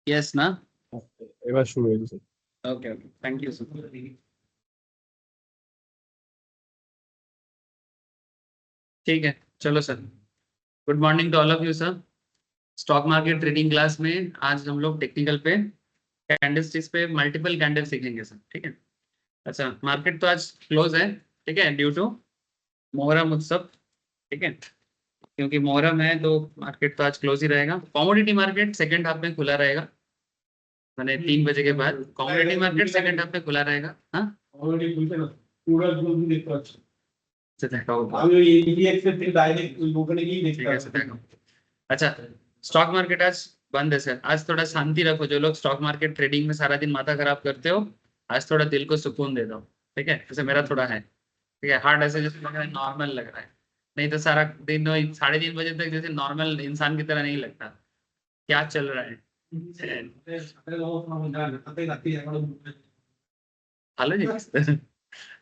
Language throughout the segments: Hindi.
यस ना। এবার শুরু হয়েছে। Okay okay thank you sir. ठीक है चलो sir. Good morning to all of you sir. Stock market trading class में आज हम लोग टेक्निकल पे कैंडलस्टिक्स पे मल्टीपल कैंडल सीखेंगे सर। ठीक है। अच्छा मार्केट तो आज क्लोज है। ठीक है ड्यू टू मोहर्रम उत्सव। ठीक है क्योंकि मोहर्रम है तो मार्केट तो आज क्लोज ही रहेगा। कॉमोडिटी मार्केट सेकंड हाफ में खुला रहेगा। मैंने 3 बजे के बाद कॉमोडिटी मार्केट सेकंड हाफ में खुला रहेगा। हाँ অলরেডি বুঝতে না পুরো জলদি দেখতে পাচ্ছি से देखा होगा। আমি ওই ইন্ডিয়াক্স এর থেকে डायरेक्ट ওই ওখানে গিয়ে দেখতে ठीक है से পাচ্ছি देखा। अच्छा स्टॉक मार्केट आज बंद है सर। आज थोड़ा शांति रखो। जो लोग स्टॉक मार्केट ट्रेडिंग में सारा दिन माथा खराब करते हो आज थोड़ा दिल को सुकून दे दो। ठीक है जैसे मेरा थोड़ा है। ठीक है हार्ट ऐसे जैसे लग रहा है नॉर्मल लग रहा है। नहीं तो सारा दिन वही 3:30 बजे तक जैसे नॉर्मल इंसान की तरह नहीं लगता। क्या चल रहा है। সাথে অবস্থা আমি জানি সাথে রাখি এখনো हेलो जी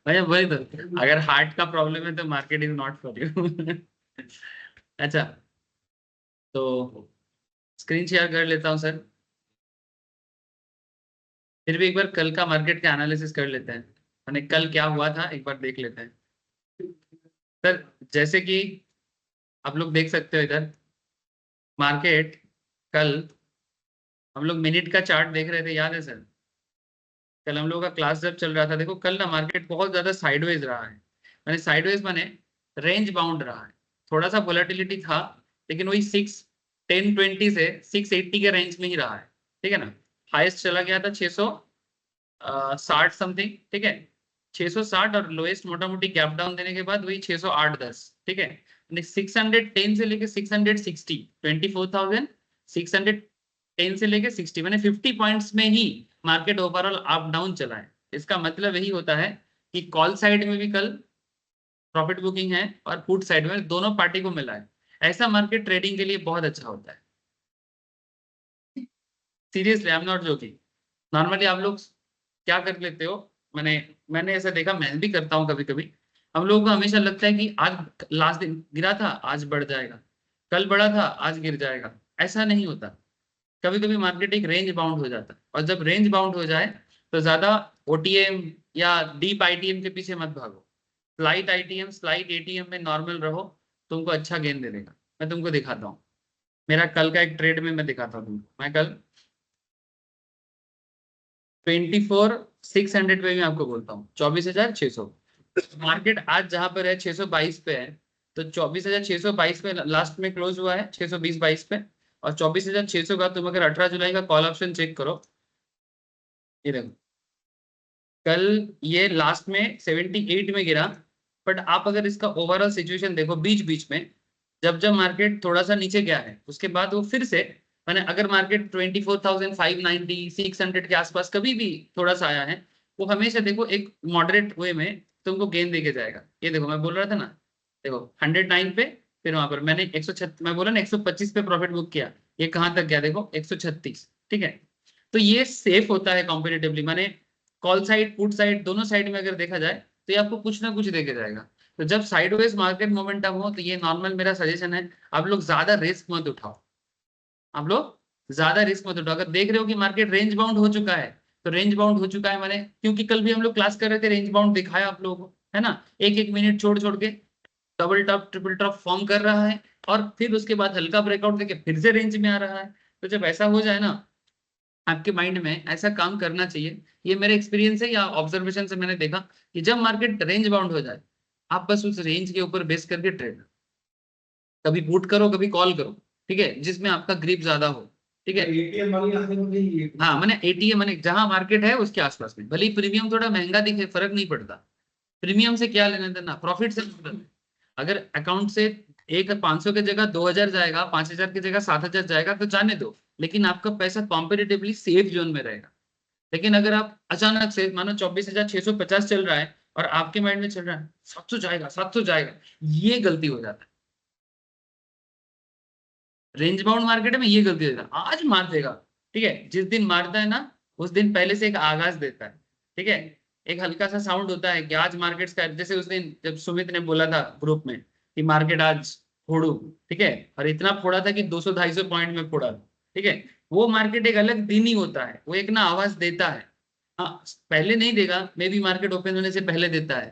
भैया वही तो। अगर हार्ट का प्रॉब्लम है तो market is not for you. अच्छा तो स्क्रीन शेयर कर लेता हूँ सर। फिर भी एक बार कल का मार्केट का एनालिसिस कर लेते हैं। मैंने कल क्या हुआ था एक बार देख लेते हैं सर। जैसे कि आप लोग देख सकते हो इधर मार्केट कल हम लोग मिनट का चार्ट देख रहे थे याद है सर। कल हम लोग का क्लास जब चल रहा था देखो कल ना मार्केट बहुत ज्यादा साइडवेज रहा है। मैंने साइडवेज माने रेंज बाउंड रहा है। थोड़ा सा वोलेटिलिटी था लेकिन वही 610-20 से 680 के रेंज में ही रहा है। ठीक है ना। हाईएस्ट चला गया था 660 समथिंग। ठीक है 660 और लोएस्ट मोटा मोटी गैप डाउन देने के बाद वही 608-10। ठीक है 610 से लेके 660 24,610 से लेके 60 मैंने 50 पॉइंट्स में ही मार्केट ओवरऑल अप डाउन चला है। इसका मतलब यही होता है कि कॉल साइड में भी कल प्रॉफिट बुकिंग है और पुट साइड में दोनों पार्टी को मिला है। ऐसा मार्केट ट्रेडिंग के लिए बहुत अच्छा होता है। Seriously I am not joking. Normally आप लोग क्या कर लेते हो मैंने ऐसा देखा मैं भी करता हूँ कभी कभी। हम लोगों को हमेशा लगता है कि आज लास्ट दिन गिरा था आज बढ़ जाएगा। कल बढ़ा था आज गिर जाएगा। ऐसा नहीं होता। कभी कभी मार्केट एक रेंज बाउंड हो जाता है और जब रेंज बाउंड हो जाए तो ज्यादा ओटीएम या डीप आईटीएम के पीछे मत भागो। स्लाइट आईटीएम स्लाइट एटीएम में नॉर्मल रहो। तुमको अच्छा गेन दे देगा। मैं तुमको दिखाता हूँ। मेरा कल का एक ट्रेड में मैं दिखाता हूँ तुमको। मैं कल 24,600 पे मैं आपको बोलता हूँ 24,600। मार्केट आज जहां पर है 622 पे है। तो 24,622 पे लास्ट में क्लोज हुआ है 620-22 पे। और 24,600 का तुम अगर 18 जुलाई का कॉल ऑप्शन चेक करो ये देखो कल ये लास्ट में 78 में गिरा। बट आप अगर इसका ओवरऑल सिचुएशन देखो बीच बीच में जब जब मार्केट थोड़ा सा नीचे गया है उसके बाद वो फिर से मैंने अगर मार्केट 24,590 600 के आसपास कभी भी थोड़ा सा आया है वो हमेशा देखो एक मॉडरेट वे में तुमको गेन देके जाएगा। ये देखो मैं बोल रहा था ना देखो 109 पे फिर वहां पर मैंने 136 मैं बोला ना 125 पे प्रॉफिट बुक किया। ये कहां तक गया देखो 136। ठीक है तो ये सेफ होता है कॉम्पिटिटिवली। मैंने कॉल साइड पुट साइड दोनों साइड में अगर देखा जाए तो ये आपको कुछ ना कुछ देके जाएगा। तो जब साइडवेज मार्केट मोमेंटम हो तो ये नॉर्मल मेरा सजेशन है आप लोग ज्यादा रिस्क मत उठाओ। आप लोग ज्यादा रिस्क मत उठाओ। अगर देख रहे हो कि मार्केट रेंज बाउंड हो चुका है तो रेंज बाउंड हो चुका है मैंने क्योंकि कल भी हम लोग क्लास कर रहे थे रेंज बाउंड दिखाया आप लोगों को है ना। एक एक मिनट छोड़ छोड़ के double top triple top form कर रहा है और फिर उसके बाद हल्का ब्रेकआउट देके फिर से रेंज में आ रहा है। तो जब ऐसा हो जाए ना आपके माइंड में ऐसा काम करना चाहिए। ये मेरे एक्सपीरियंस है या ऑब्जर्वेशन से मैंने देखा कि जब मार्केट रेंज बाउंड हो जाए आप बस उस रेंज के ऊपर बेस करके ट्रेड कभी पुट करो कभी कॉल करो। ठीक है जिसमें आपका ग्रिप ज्यादा हो। ठीक है एटीएम वाली आने में हाँ मैंने एटीएम मैंने जहां मार्केट है उसके आसपास में भले ही प्रीमियम थोड़ा महंगा दिखे फर्क नहीं पड़ता। प्रीमियम से क्या लेना देना प्रॉफिट से मतलब है। अगर अकाउंट से एक 500 की जगह 2,000 जाएगा 5,000 की जगह 7,000 जाएगा तो जाने दो लेकिन आपका पैसा कॉम्पिटिटिवली सेफ जोन में रहेगा। लेकिन अगर आप अचानक से मानो 24,650 चल रहा है और आपके माइंड में चल रहा है 700 जाएगा 700 जाएगा ये गलती हो जाता है। रेंज बाउंड मार्केट में ये गलती हो जाता है आज मार देगा। ठीक है जिस दिन मारता है ना उस दिन पहले से एक आगाज देता है। ठीक है एक हल्का सा साउंड होता है कि आज मार्केट का जैसे उस दिन जब सुमित ने बोला था ग्रुप में कि मार्केट आज फोड़ू। ठीक है और इतना फोड़ा था कि 200-250 पॉइंट में फोड़ा। ठीक है, वो मार्केट एक अलग दिन ही होता है, वो एक ना आवाज देता है। हाँ, पहले नहीं देगा, मे बी मार्केट ओपन होने से पहले देता है,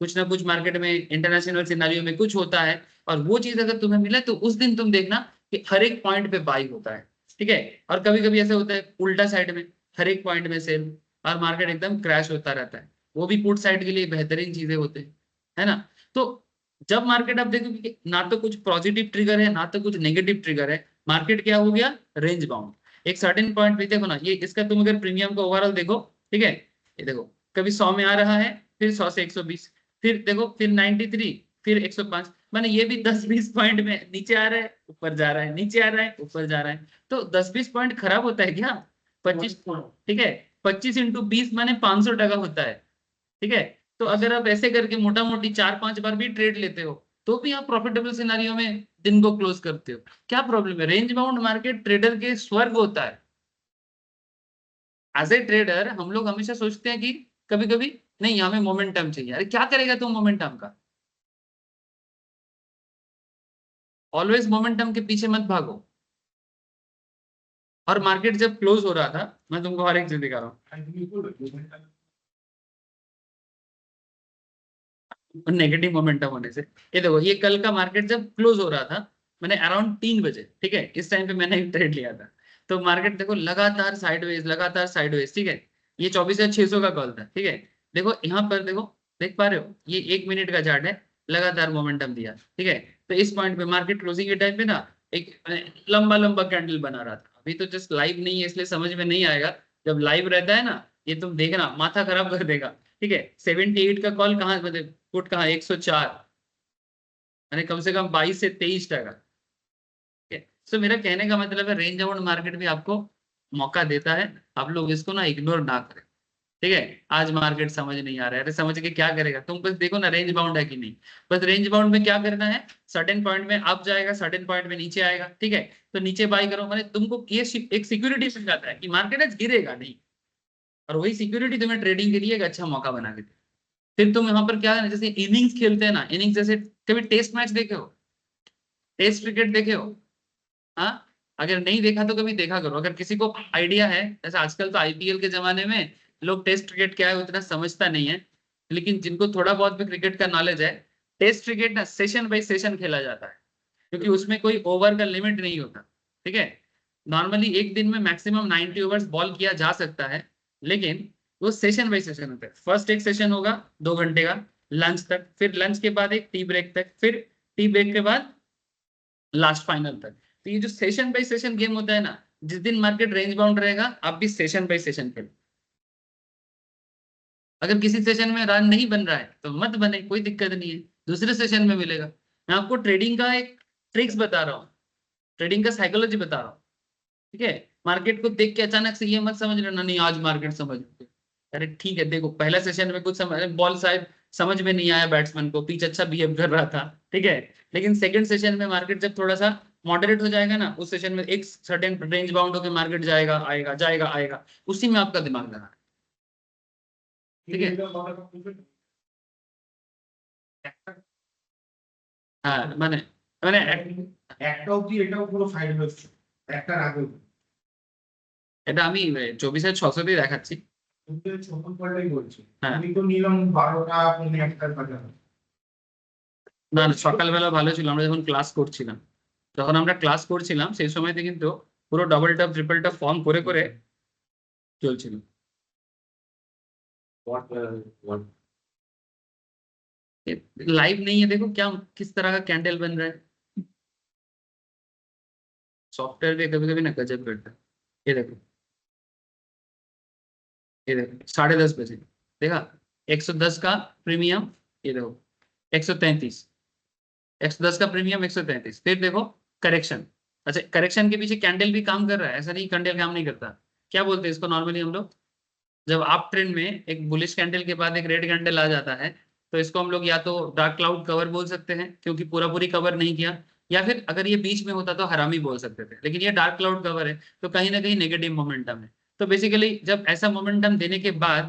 कुछ ना कुछ मार्केट में इंटरनेशनल सिनेरियो में कुछ होता है, और वो चीज अगर तुम्हें मिला तो उस दिन तुम देखना कि हर एक पॉइंट पे बाई होता है। ठीक है, और कभी कभी ऐसे होता है उल्टा साइड में, हर एक पॉइंट में सेल, और मार्केट एकदम क्रैश होता रहता है। वो भी पुट साइड के लिए बेहतरीन चीजें होते हैं, है ना। तो जब मार्केट आप देखोगे कि ना तो कुछ पॉजिटिव ट्रिगर है ना तो कुछ नेगेटिव ट्रिगर है, मार्केट क्या हो गया, रेंज बाउंड। एक सर्टेन पॉइंट पे देखो ना, ये इसका तुम अगर प्रीमियम का ओवरऑल देखो, ठीक है, ये देखो कभी 100 में आ रहा है, फिर 100 से 120, फिर देखो फिर 93, फिर 105, माने ये भी 10-20 पॉइंट में नीचे आ रहा है ऊपर जा रहा है, नीचे आ रहा है ऊपर जा रहा है। तो 10-20 पॉइंट खराब होता है क्या, 25, ठीक है, 25 × 20 माने 500 टका होता है। ठीक है, तो अगर आप ऐसे करके मोटा मोटी 4-5 बार भी ट्रेड लेते हो तो भी आप प्रॉफिटेबल सिनारियो में दिन को क्लोज करते हो। क्या प्रॉब्लम है, रेंज बाउंड मार्केट ट्रेडर के स्वर्ग होता है। एज ए ट्रेडर हम लोग हमेशा सोचते हैं कि कभी कभी नहीं हमें मोमेंटम चाहिए, अरे क्या करेगा तुम मोमेंटम का, ऑलवेज मोमेंटम के पीछे मत भागो। और मार्केट जब क्लोज हो रहा था, मैं तुमको हर एक चीज दिखा रहा हूँ नेगेटिव मोमेंटम होने से। ये देखो ये कल का मार्केट जब क्लोज हो रहा था, मैंने अराउंड 3 बजे, ठीक है, इस टाइम पे मैंने एक ट्रेड लिया था, तो मार्केट देखो लगातार साइडवेज, लगातार साइडवेज, ठीक है, ये 24,600 का कॉल था, ठीक है। देखो यहाँ पर देखो, देख पा रहे हो, ये 1 मिनट का चार्ट है, लगातार मोमेंटम दिया, ठीक है। तो इस पॉइंट पे मार्केट क्लोजिंग के टाइम पे ना एक लंबा लंबा कैंडल बना रहा था। अभी तो जस्ट लाइव नहीं है इसलिए समझ में नहीं आएगा, जब लाइव रहता है ना ये तुम देखना माथा खराब कर देगा। ठीक है, 78 का कॉल कहाँ, मतलब पुट कहाँ, 104, यानी कम से कम 22 से 23 टका। ठीक है, सो मेरा कहने का मतलब है रेंज बाउंड मार्केट भी आपको मौका देता है, आप लोग इसको ना इग्नोर ना करें। ठीक है, आज मार्केट समझ नहीं आ रहा है, अरे समझ के क्या करेगा, तुम बस देखो ना रेंज बाउंड है कि नहीं। बस रेंज बाउंड में क्या करना है, सर्टेन पॉइंट में अप जाएगा, सर्टेन पॉइंट में नीचे आएगा, ठीक है, तो नीचे बाई करो, मैंने तुमको ये एक सिक्योरिटी मिल जाता है कि मार्केट आज गिरेगा नहीं, और वही सिक्योरिटी तुम्हें ट्रेडिंग के लिए एक अच्छा मौका बना के दे। फिर तुम यहाँ पर क्या है ना, जैसे इनिंग्स खेलते हैं ना, इनिंग्स जैसे कभी टेस्ट मैच देखे हो, टेस्ट क्रिकेट देखे हो, हाँ, अगर नहीं देखा तो कभी देखा करो, अगर किसी को आइडिया है, जैसे आजकल तो आईपीएल के जमाने में लोग टेस्ट क्रिकेट क्या है उतना समझता नहीं है, लेकिन जिनको थोड़ा बहुत भी क्रिकेट का नॉलेज है, टेस्ट क्रिकेट ना सेशन बाई सेशन खेला जाता है, क्योंकि उसमें कोई ओवर का लिमिट नहीं होता। ठीक है, नॉर्मली एक दिन में मैक्सिमम 90 ओवर्स बॉल किया जा सकता है, लेकिन वो सेशन बाई सेशन होता है। फर्स्ट एक सेशन होगा 2 घंटे का, लंच तक, फिर लंच के बाद एक टी ब्रेक तक, फिर टी ब्रेक के बाद लास्ट फाइनल तक। तो ये जो सेशन बाई सेशन गेम होता है ना, जिस दिन मार्केट रेंज बाउंड रहेगा आप भी सेशन बाई सेशन खेलो। अगर किसी सेशन में रन नहीं बन रहा है तो मत बने, कोई दिक्कत नहीं है, दूसरे सेशन में मिलेगा। मैं आपको ट्रेडिंग का एक ट्रिक्स बता रहा हूँ, ट्रेडिंग का साइकोलॉजी बता रहा हूँ। ठीक है, मार्केट को देख के अचानक से ये मत समझ लेना नहीं आज मार्केट समझ गई। अरे ठीक है, देखो पहला सेशन में कुछ समझ, बॉल शायद समझ में नहीं आया बैट्समैन को, पिच अच्छा बिहेव कर रहा था, ठीक है, लेकिन सेकंड सेशन में मार्केट जब थोड़ा सा मॉडरेट हो जाएगा ना, उस सेशन में एक सर्टेन रेंज बाउंड होकर मार्केट जाएगा आएगा जाएगा आएगा, उसी में आपका दिमाग लगा। ठीक है, हाँ मैंने मैंने একটা অবধি এটাও পুরো ফাইল হচ্ছে একটার আগে এটা আমি 24,600 দিয়ে দেখাচ্ছি। কিন্তু 56 বলছি হ্যাঁ, আমি তো নিলাম 12টা পৌনে 1টার কাছাকাছি না না, সকালবেলা ভালো ছিল, আমরা যখন ক্লাস করছিলাম, যখন আমরা ক্লাস করছিলাম সেই সময়তে কিন্তু পুরো double top triple top form করে করে চলছিল। लाइव नहीं है, देखो क्या किस तरह का कैंडल बन रहा है, सॉफ्टवेयर भी कभी कभी ना गजब करता है। ये देखो, ये देखो 10:30 बजे देखा, 110 का प्रीमियम, ये देखो 133, 110 का प्रीमियम 133, फिर देखो करेक्शन। अच्छा, करेक्शन के पीछे कैंडल भी काम कर रहा है, ऐसा नहीं कैंडल काम नहीं करता। क्या बोलते हैं इसको नॉर्मली हम लोग, जब आप ट्रेंड में एक बुलिश कैंडल के बाद एक रेड कैंडल आ जाता है, तो इसको हम लोग या तो डार्क क्लाउड कवर बोल सकते हैं क्योंकि पूरा पूरी कवर नहीं किया, या फिर अगर ये बीच में होता तो हरामी बोल सकते थे, लेकिन ये डार्क क्लाउड कवर है तो कहीं ना कहीं नेगेटिव मोमेंटम है। तो बेसिकली जब ऐसा मोमेंटम देने के बाद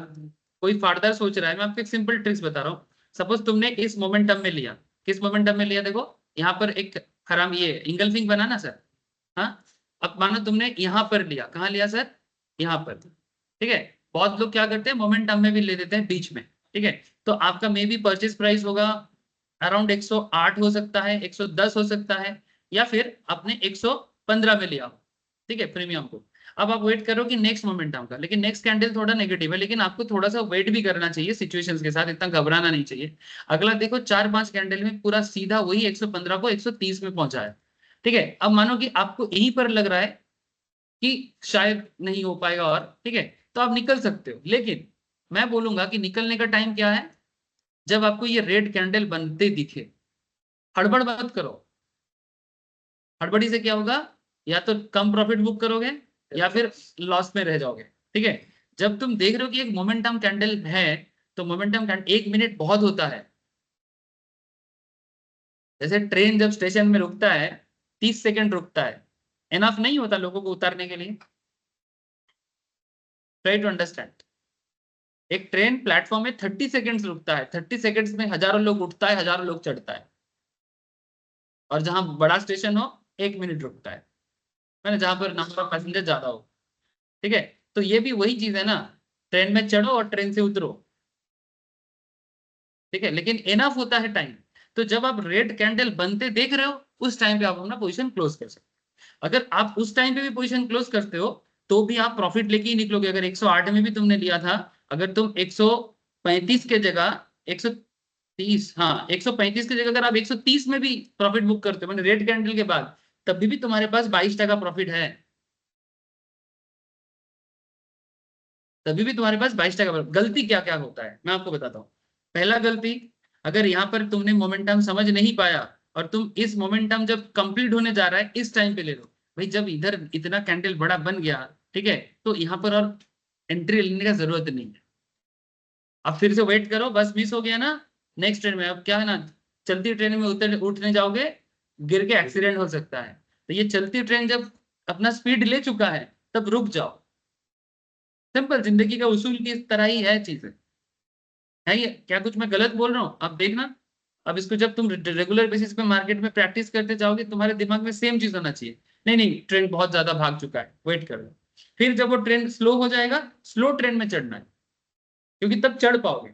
कोई फार्दर सोच रहा है, मैं आपको एक सिंपल ट्रिक्स बता रहा हूँ। सपोज तुमने इस मोमेंटम में लिया, किस मोमेंटम में लिया, देखो यहाँ पर एक हराम ये इंगल्फिंग बना ना सर, हाँ, अब मानो तुमने यहाँ पर लिया, कहाँ लिया सर, यहाँ पर, ठीक है। बहुत लोग क्या करते हैं मोमेंटम में भी ले देते हैं बीच में, ठीक है। तो आपका मे बी परचेज प्राइस होगा अराउंड 108 हो सकता है, 110 हो सकता है, या फिर आपने 115 में लिया हो, ठीक है, प्रीमियम को। अब आप वेट करो कि नेक्स्ट मोमेंटम का, लेकिन नेक्स्ट कैंडल थोड़ा नेगेटिव है, लेकिन आपको थोड़ा सा वेट भी करना चाहिए सिचुएशंस के साथ, इतना घबराना नहीं चाहिए। अगला देखो 4-5 कैंडल में पूरा सीधा वही 115 को 130 में पहुंचा है, ठीक है। अब मानो कि आपको यहीं पर लग रहा है कि शायद नहीं हो पाएगा, और ठीक है, तो आप निकल सकते हो, लेकिन मैं बोलूंगा कि निकलने का टाइम क्या है, जब आपको ये रेड कैंडल बनते दिखे। हड़बड़ मत करो, हड़बड़ी से क्या होगा, या तो कम प्रॉफिट बुक करोगे या फिर लॉस में रह जाओगे, ठीक है। जब तुम देख रहे हो कि एक मोमेंटम कैंडल है, तो मोमेंटम कैंडल 1 मिनट बहुत होता है। जैसे ट्रेन जब स्टेशन में रुकता है 30 सेकंड रुकता है, एनफ नहीं होता लोगों को उतारने के लिए। ट्राई टू अंडरस्टैंड, एक ट्रेन प्लेटफॉर्म में 30 सेकंड्स रुकता है, 30 सेकंड्स में हजारों लोग उठता है, हजारों लोग चढ़ता है। और जहां बड़ा स्टेशन हो 1 मिनट रुकता है, मैंने जहां पर नंबर ऑफ पैसेंजर ज्यादा हो, ठीक है। तो ये भी वही चीज है ना, ट्रेन में चढ़ो और ट्रेन से उतरो, ठीक है, लेकिन एनफ होता है टाइम। तो जब आप रेड कैंडल बनते देख रहे हो, उस टाइम पे आप अपना पोजीशन क्लोज कर सकते हो। अगर आप उस टाइम पे भी पोजीशन क्लोज करते हो, तो भी आप प्रॉफिट लेके ही निकलोगे। अगर 108 में भी तुमने लिया था, अगर तुम 135 के जगह 130, हाँ 135 की जगह अगर आप 130 में भी प्रॉफिट बुक करते हो मैंने रेड कैंडल के बाद, तभी भी तुम्हारे पास 22% प्रॉफिट है, तभी भी तुम्हारे पास 22%। गलती क्या क्या होता है मैं आपको बताता हूँ। पहला गलती, अगर यहाँ पर तुमने मोमेंटम समझ नहीं पाया, और तुम इस मोमेंटम जब कंप्लीट होने जा रहा है इस टाइम पे ले लो, भाई जब इधर इतना कैंडल बड़ा बन गया, ठीक है, तो यहाँ पर और एंट्री लेने का जरूरत नहीं है। अब फिर से वेट करो, बस मिस हो गया ना, नेक्स्ट ट्रेन में अब क्या है ना, चलती ट्रेन में उठने जाओगे, गिर के एक्सीडेंट हो सकता है। तो ये चलती ट्रेन जब अपना स्पीड ले चुका है, तब रुक जाओ। सिंपल, जिंदगी का उसूल की तरह ही है चीजें, है ये क्या कुछ मैं गलत बोल रहा हूँ, अब देखना। अब इसको जब तुम रेगुलर बेसिस पे मार्केट में प्रैक्टिस करते जाओगे, तुम्हारे दिमाग में सेम चीज होना चाहिए, नहीं नहीं ट्रेंड बहुत ज्यादा भाग चुका है, वेट करो। फिर जब वो ट्रेंड स्लो हो जाएगा, स्लो ट्रेंड में चढ़ना है, क्योंकि तब चढ़ पाओगे।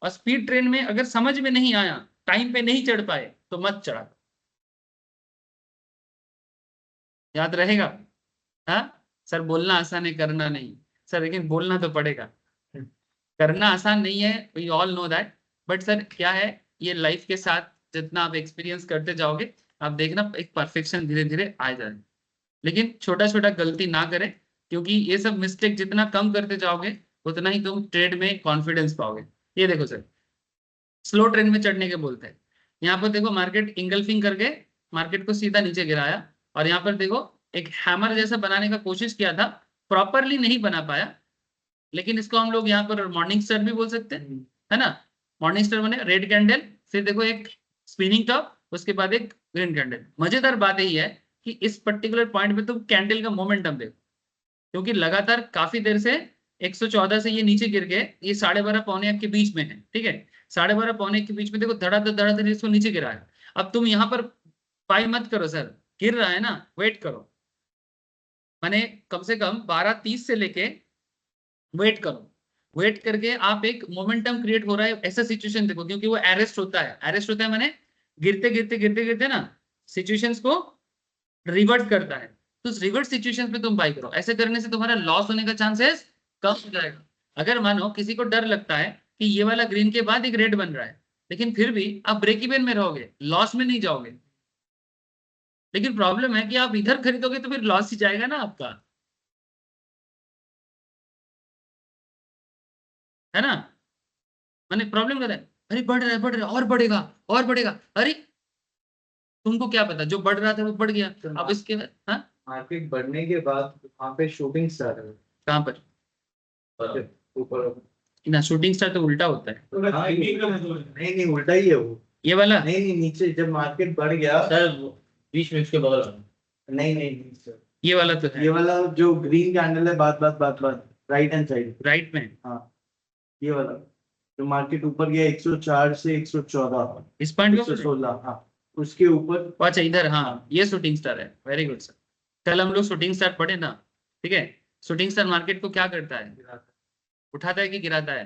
और स्पीड ट्रेन में अगर समझ में नहीं आया, टाइम पे नहीं चढ़ पाए, तो मत चढ़ा, याद रहेगा। हाँ सर, बोलना आसान है करना नहीं, सर लेकिन बोलना तो पड़ेगा, करना आसान नहीं है, we all know that. But sir क्या है, ये लाइफ के साथ जितना आप एक्सपीरियंस करते जाओगे, आप देखना एक परफेक्शन धीरे धीरे आ जाए। लेकिन छोटा छोटा गलती ना करें, क्योंकि ये सब मिस्टेक जितना कम करते जाओगे, उतना ही तुम ट्रेड में कॉन्फिडेंस पाओगे। ये देखो सर, स्लो ट्रेंड में चढ़ने के बोलते हैं, यहाँ पर देखो मार्केट इंगल्फिंग करके मार्केट को सीधा नीचे गिराया, और यहाँ पर देखो एक हैमर जैसा बनाने का कोशिश किया था, प्रॉपरली नहीं बना पाया, लेकिन इसको हम लोग यहाँ पर मॉर्निंग स्टार भी बोल सकते हैं, है ना। मॉर्निंग स्टार बने रेड कैंडल, फिर देखो एक स्पिनिंग टॉप, उसके बाद एक ग्रीन कैंडल। मजेदार बात यही है कि इस पर्टिकुलर पॉइंट पे तुम कैंडल का मोमेंटम देखो, क्योंकि लगातार काफी देर से 114 से ये नीचे गिर गए, ये 12:30 पौने 1 के बीच में है, ठीक है। 12:30 पौने 1 के बीच में देखो धड़ाधड़ धड़ाधड़ इसको नीचे गिरा है। अब तुम यहाँ पर बाय मत करो सर, गिर रहा है ना, वेट करो, माने कम से कम 12:30 से लेके वेट करो, वेट करके आप एक मोमेंटम क्रिएट हो रहा है ऐसा सिचुएशन देखो, क्योंकि वो अरेस्ट होता है, अरेस्ट होता है माने गिरते गिरते गिरते गिरते ना सिचुएशंस को रिवर्ट करता है। तो उस रिवर्ट सिचुएशन पे तुम बाई करो, ऐसे करने से तुम्हारा लॉस होने का चांसेस कम हो जाएगा। अगर मानो किसी को डर लगता है कि ये वाला ग्रीन के बाद एक रेड बन रहा है, लेकिन फिर भी आप ब्रेक इवन में रहोगे, लॉस में नहीं जाओगे। लेकिन प्रॉब्लम है कि आप इधर खरीदोगे तो फिर लॉस ही जाएगा ना आपका, है ना। मैंने प्रॉब्लम कर रहा है, अरे बढ़ रहा है और बढ़ेगा और बढ़ेगा, अरे तुमको क्या पता, जो बढ़ रहा था वो बढ़ गया, अब इसके हाँ मार्केट बढ़ने के बाद वहाँ पे शूटिंग स्टार है कहाँ पर, ऊपर। ना शूटिंग स्टार तो उल्टा होता है, हाँ, नहीं नहीं उल्टा ही है वो, ये वाला नहीं नहीं नीचे जब मार्केट बढ़ गया सर बीच में उसके बगल में नहीं नहीं नहीं सर, ये वाला तो है, ये वाला जो ग्रीन कैंडल है बात बात बात बात राइट हैंड साइड, राइट में हाँ ये वाला जो मार्केट ऊपर गया 104 से 114 इस पॉइंट को 116, हाँ उसके ऊपर। अच्छा इधर, हाँ ये शूटिंग स्टार है, वेरी गुड सर। कल हम लोग शूटिंग स्टार पढ़े ना, ठीक है। शूटिंग स्टार मार्केट को क्या करता है, उठाता है कि गिराता है,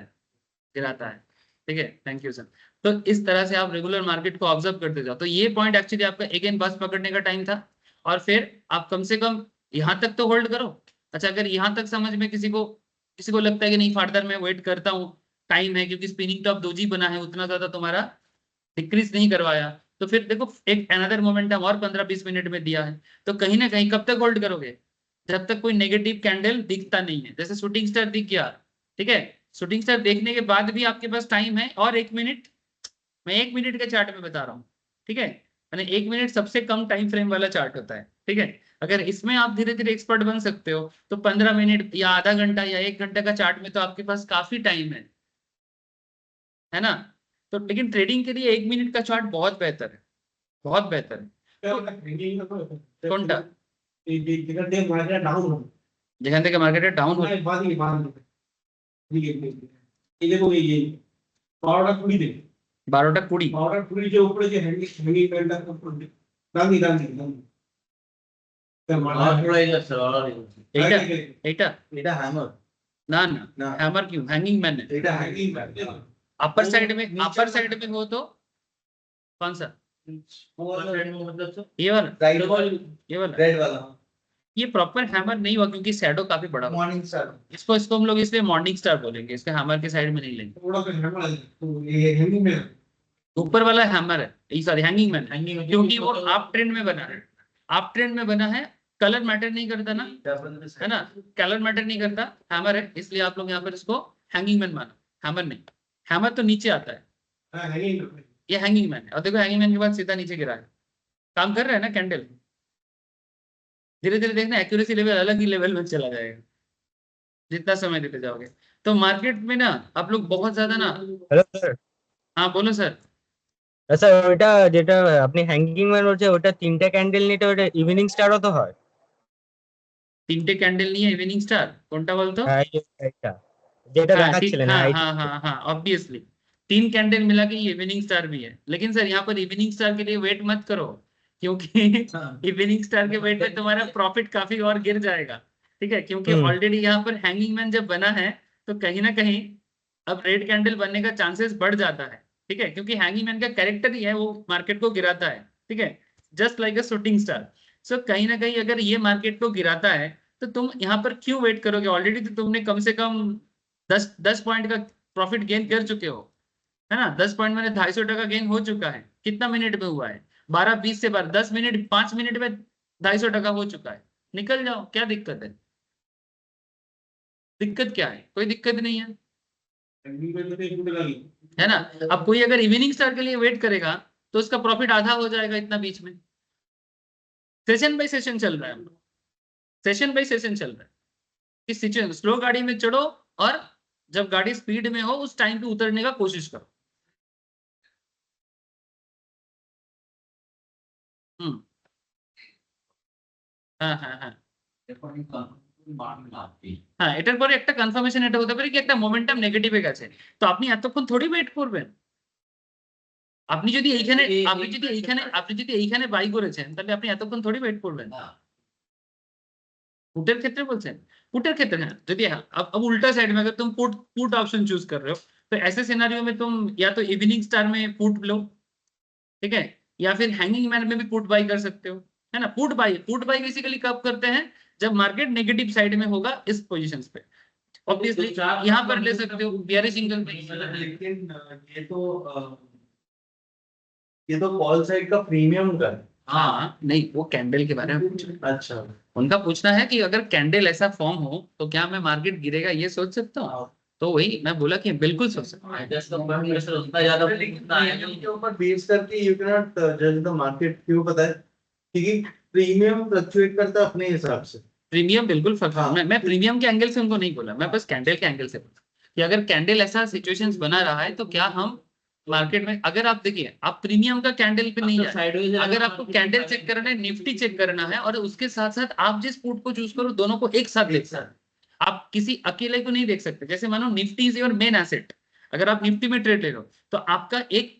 गिराता है, ठीक है। Thank you sir. तो इस तरह से आप रेगुलर मार्केट को ऑब्जर्व करते जाओ। तो ये पॉइंट एक्चुअली आपका अगेन बस पकड़ने का टाइम था, और फिर आप कम से कम यहाँ तक तो होल्ड करो। अच्छा, अगर यहाँ तक समझ में किसी को लगता है कि नहीं फर्दर मैं वेट करता हूँ, टाइम है, क्योंकि स्पिनिंग टॉप दोजी बना है, उतना ज्यादा तुम्हारा डिक्रीज नहीं करवाया, तो फिर देखो एक अनदर मोमेंटम और 15-20 मिनट में दिया है, तो कहीं ना कहीं कब तक होल्ड करोगे, जब तक कोई नेगेटिव कैंडल दिखता नहीं है। जैसे शूटिंग स्टार दिख गया, ठीक है, शूटिंग स्टार देखने के बाद भी आपके पास टाइम है और 1 मिनट, मैं 1 मिनट के चार्ट में बता रहा हूँ, ठीक है। मैंने 1 मिनट सबसे कम टाइम फ्रेम वाला चार्ट होता है, ठीक है। अगर इसमें आप धीरे धीरे एक्सपर्ट बन सकते हो तो 15 मिनट या आधा घंटा या 1 घंटे का चार्ट में तो आपके पास काफी टाइम है ना। तो लेकिन ट्रेडिंग के लिए 1 मिनट का चार्ट बहुत बेहतर है, बहुत बेहतर है। कौनटा যেখান থেকে মার্কেটে ডাউন হচ্ছে, ये देखो ये 12টা 20 दे 12টা 20 12টা 20 के ऊपर जो हैंगिंग पैंटा दांगी এইটা এইটা এটা হ্যামার না না না। হ্যামার क्यों, हैंगिंग मैन है। এটা হ্যাঙ্গিং पैंटा अपर साइड में हो तो कौन सा, मतलब ये वाला, राइट ये वाला, रेड वाला ये प्रॉपर हैमर नहीं हुआ क्योंकि शैडो काफी बड़ा हुआ। मॉर्निंग स्टार इसको हम लोग इसलिए मॉर्निंग स्टार बोलेंगे, इसके हैमर के साइड में नहीं लेंगे। थोड़ा सा हैमर है तो ये हैंगिंग में ऊपर वाला हैमर है, सॉरी हैंगिंग मैन, Hanging क्योंकि वो आप ट्रेंड में बना है, आप ट्रेंड में बना है, कलर मैटर नहीं करता ना, है ना, कलर मैटर नहीं करता, हैमर है, इसलिए आप लोग यहाँ पर इसको हैंगिंग मैन मानो, हैमर नहीं। हैमर तो नीचे आता है, हां हैंगिंग ये हैंगिंग मैन है। और देखो हैंगिंग मैन के बाद सीधा नीचे गिरा है, काम कर रहा है ना कैंडल। धीरे धीरे देखना एक्यूरेसी लेवल अलग ही लेवल में चला जाएगा जितना समय देते जाओगे। तो मार्केट में ना आप लोग बहुत ज्यादा ना, হ্যালো স্যার। हाँ बोलो सर। স্যার ওইটা যেটা আপনি হ্যাঙ্গিং ম্যান বলছে ওটা 3টা ক্যান্ডেল নিতে ওটা ইভিনিং স্টারও তো হয়। 3টে कैंडल नहीं है इवनिंग स्टार, কোনটা বলতো। হ্যাঁ এই যে এটা যেটা हाँ দেখাচ্ছিলেন हाँ হ্যাঁ हाँ हाँ हाँ ऑब्वियसली 3 कैंडल मिला के ये इवनिंग स्टार भी है। लेकिन सर यहाँ पर इवनिंग स्टार के लिए वेट मत करो, क्योंकि इवनिंग स्टार के वेट में तुम्हारा प्रॉफिट काफी और गिर जाएगा, ठीक है। क्योंकि ऑलरेडी यहाँ पर हैंगिंग मैन जब बना है तो कहीं ना कहीं अब रेड कैंडल बनने का चांसेस बढ़ जाता है, ठीक है, क्योंकि हैंगिंग मैन का कैरेक्टर ही है वो मार्केट को गिराता है, ठीक है, just like a shooting star. So कहीं ना कहीं अगर ये मार्केट को गिराता है तो तुम यहाँ पर क्यों वेट करोगे, ऑलरेडी तो तुमने कम से कम 10 पॉइंट का प्रॉफिट गेन कर चुके हो, है ना। 10 पॉइंट में 250 टका गेन हो चुका है, कितना मिनट में हुआ है, 12-20 से 10 मिनट 5 मिनट में 250 टका हो चुका है। निकल जाओ, क्या दिक्कत है, दिक्कत क्या है, कोई दिक्कत नहीं है, हैंगिंग में तो एक मिनट लगी है ना। अब कोई अगर इवनिंग स्टार के लिए वेट करेगा तो उसका प्रॉफिट आधा हो जाएगा इतना बीच में। सेशन बाय सेशन चल रहा है, सेशन बाय सेशन चल रहा है कि सिचुएशन स्लो गाड़ी में चढ़ो और जब गाड़ी स्पीड में हो उस टाइम पे उतरने का कोशिश करो। হ্যাঁ হ্যাঁ হ্যাঁ হ্যাঁ এটার পরে একটা কনফার্মেশন এটা হতে পারে কি একটা মোমেন্টাম নেগেটিভে গেছে, তো আপনি এতক্ষণ থোড়ি ওয়েট করবেন। আপনি যদি এইখানে বাই করেছেন তাহলে আপনি এতক্ষণ থোড়ি ওয়েট করবেন। पुटेर क्षेत्र बोलते पुटेर क्षेत्र है, यदि अब उल्टा साइड में अगर तुम पुट ऑप्शन चूज कर रहे हो तो ऐसे सिनेरियो में तुम या तो इवनिंग स्टार में पुट लो, ठीक है, या फिर हैंगिंग मैन में भी पुट बाई कर सकते हो, है ना। पुट बाई बेसिकली कब करते हैं, जब मार्केट नेगेटिव साइड में होगा इस पोजीशंस पे, ऑब्वियसली यहाँ पर ले सकते हो बियरिश सिंगल। लेकिन ये तो कॉल साइड का प्रीमियम का है। हाँ नहीं वो कैंडल के बारे में पूछ रहे हैं। अच्छा उनका पूछना है कि अगर कैंडल ऐसा फॉर्म हो तो क्या मैं मार्केट गिरेगा ये सोच सकता हूँ, तो वही मैं बोला कि बिल्कुल सोच सकता हूँ। प्रीमियम के ऊपर बेस करके यू कैन नॉट जज द मार्केट, क्यों पता है, क्योंकि प्रीमियम फ्लक्चुएट करता है अपने हिसाब से। प्रीमियम बिल्कुल फर्क है। हाँ। मैं प्रीमियम के एंगल से उनको नहीं बोला, मैं बस कैंडल के एंगल से बोला कि अगर कैंडल ऐसा सिचुएशंस बना रहा है तो क्या हम मार्केट में, अगर आप देखिए आप प्रीमियम का कैंडल पे नहीं जाए, अगर आपको कैंडल चेक करना है, निफ्टी चेक करना है और उसके साथ साथ आप जिस पुट को चूज करो दोनों को एक साथ देख सकते, आप किसी अकेले को नहीं देख सकते। जैसे मानो Nifty is your main asset, अगर आप निफ्टी में ट्रेड ले रहे हो तो आपका एक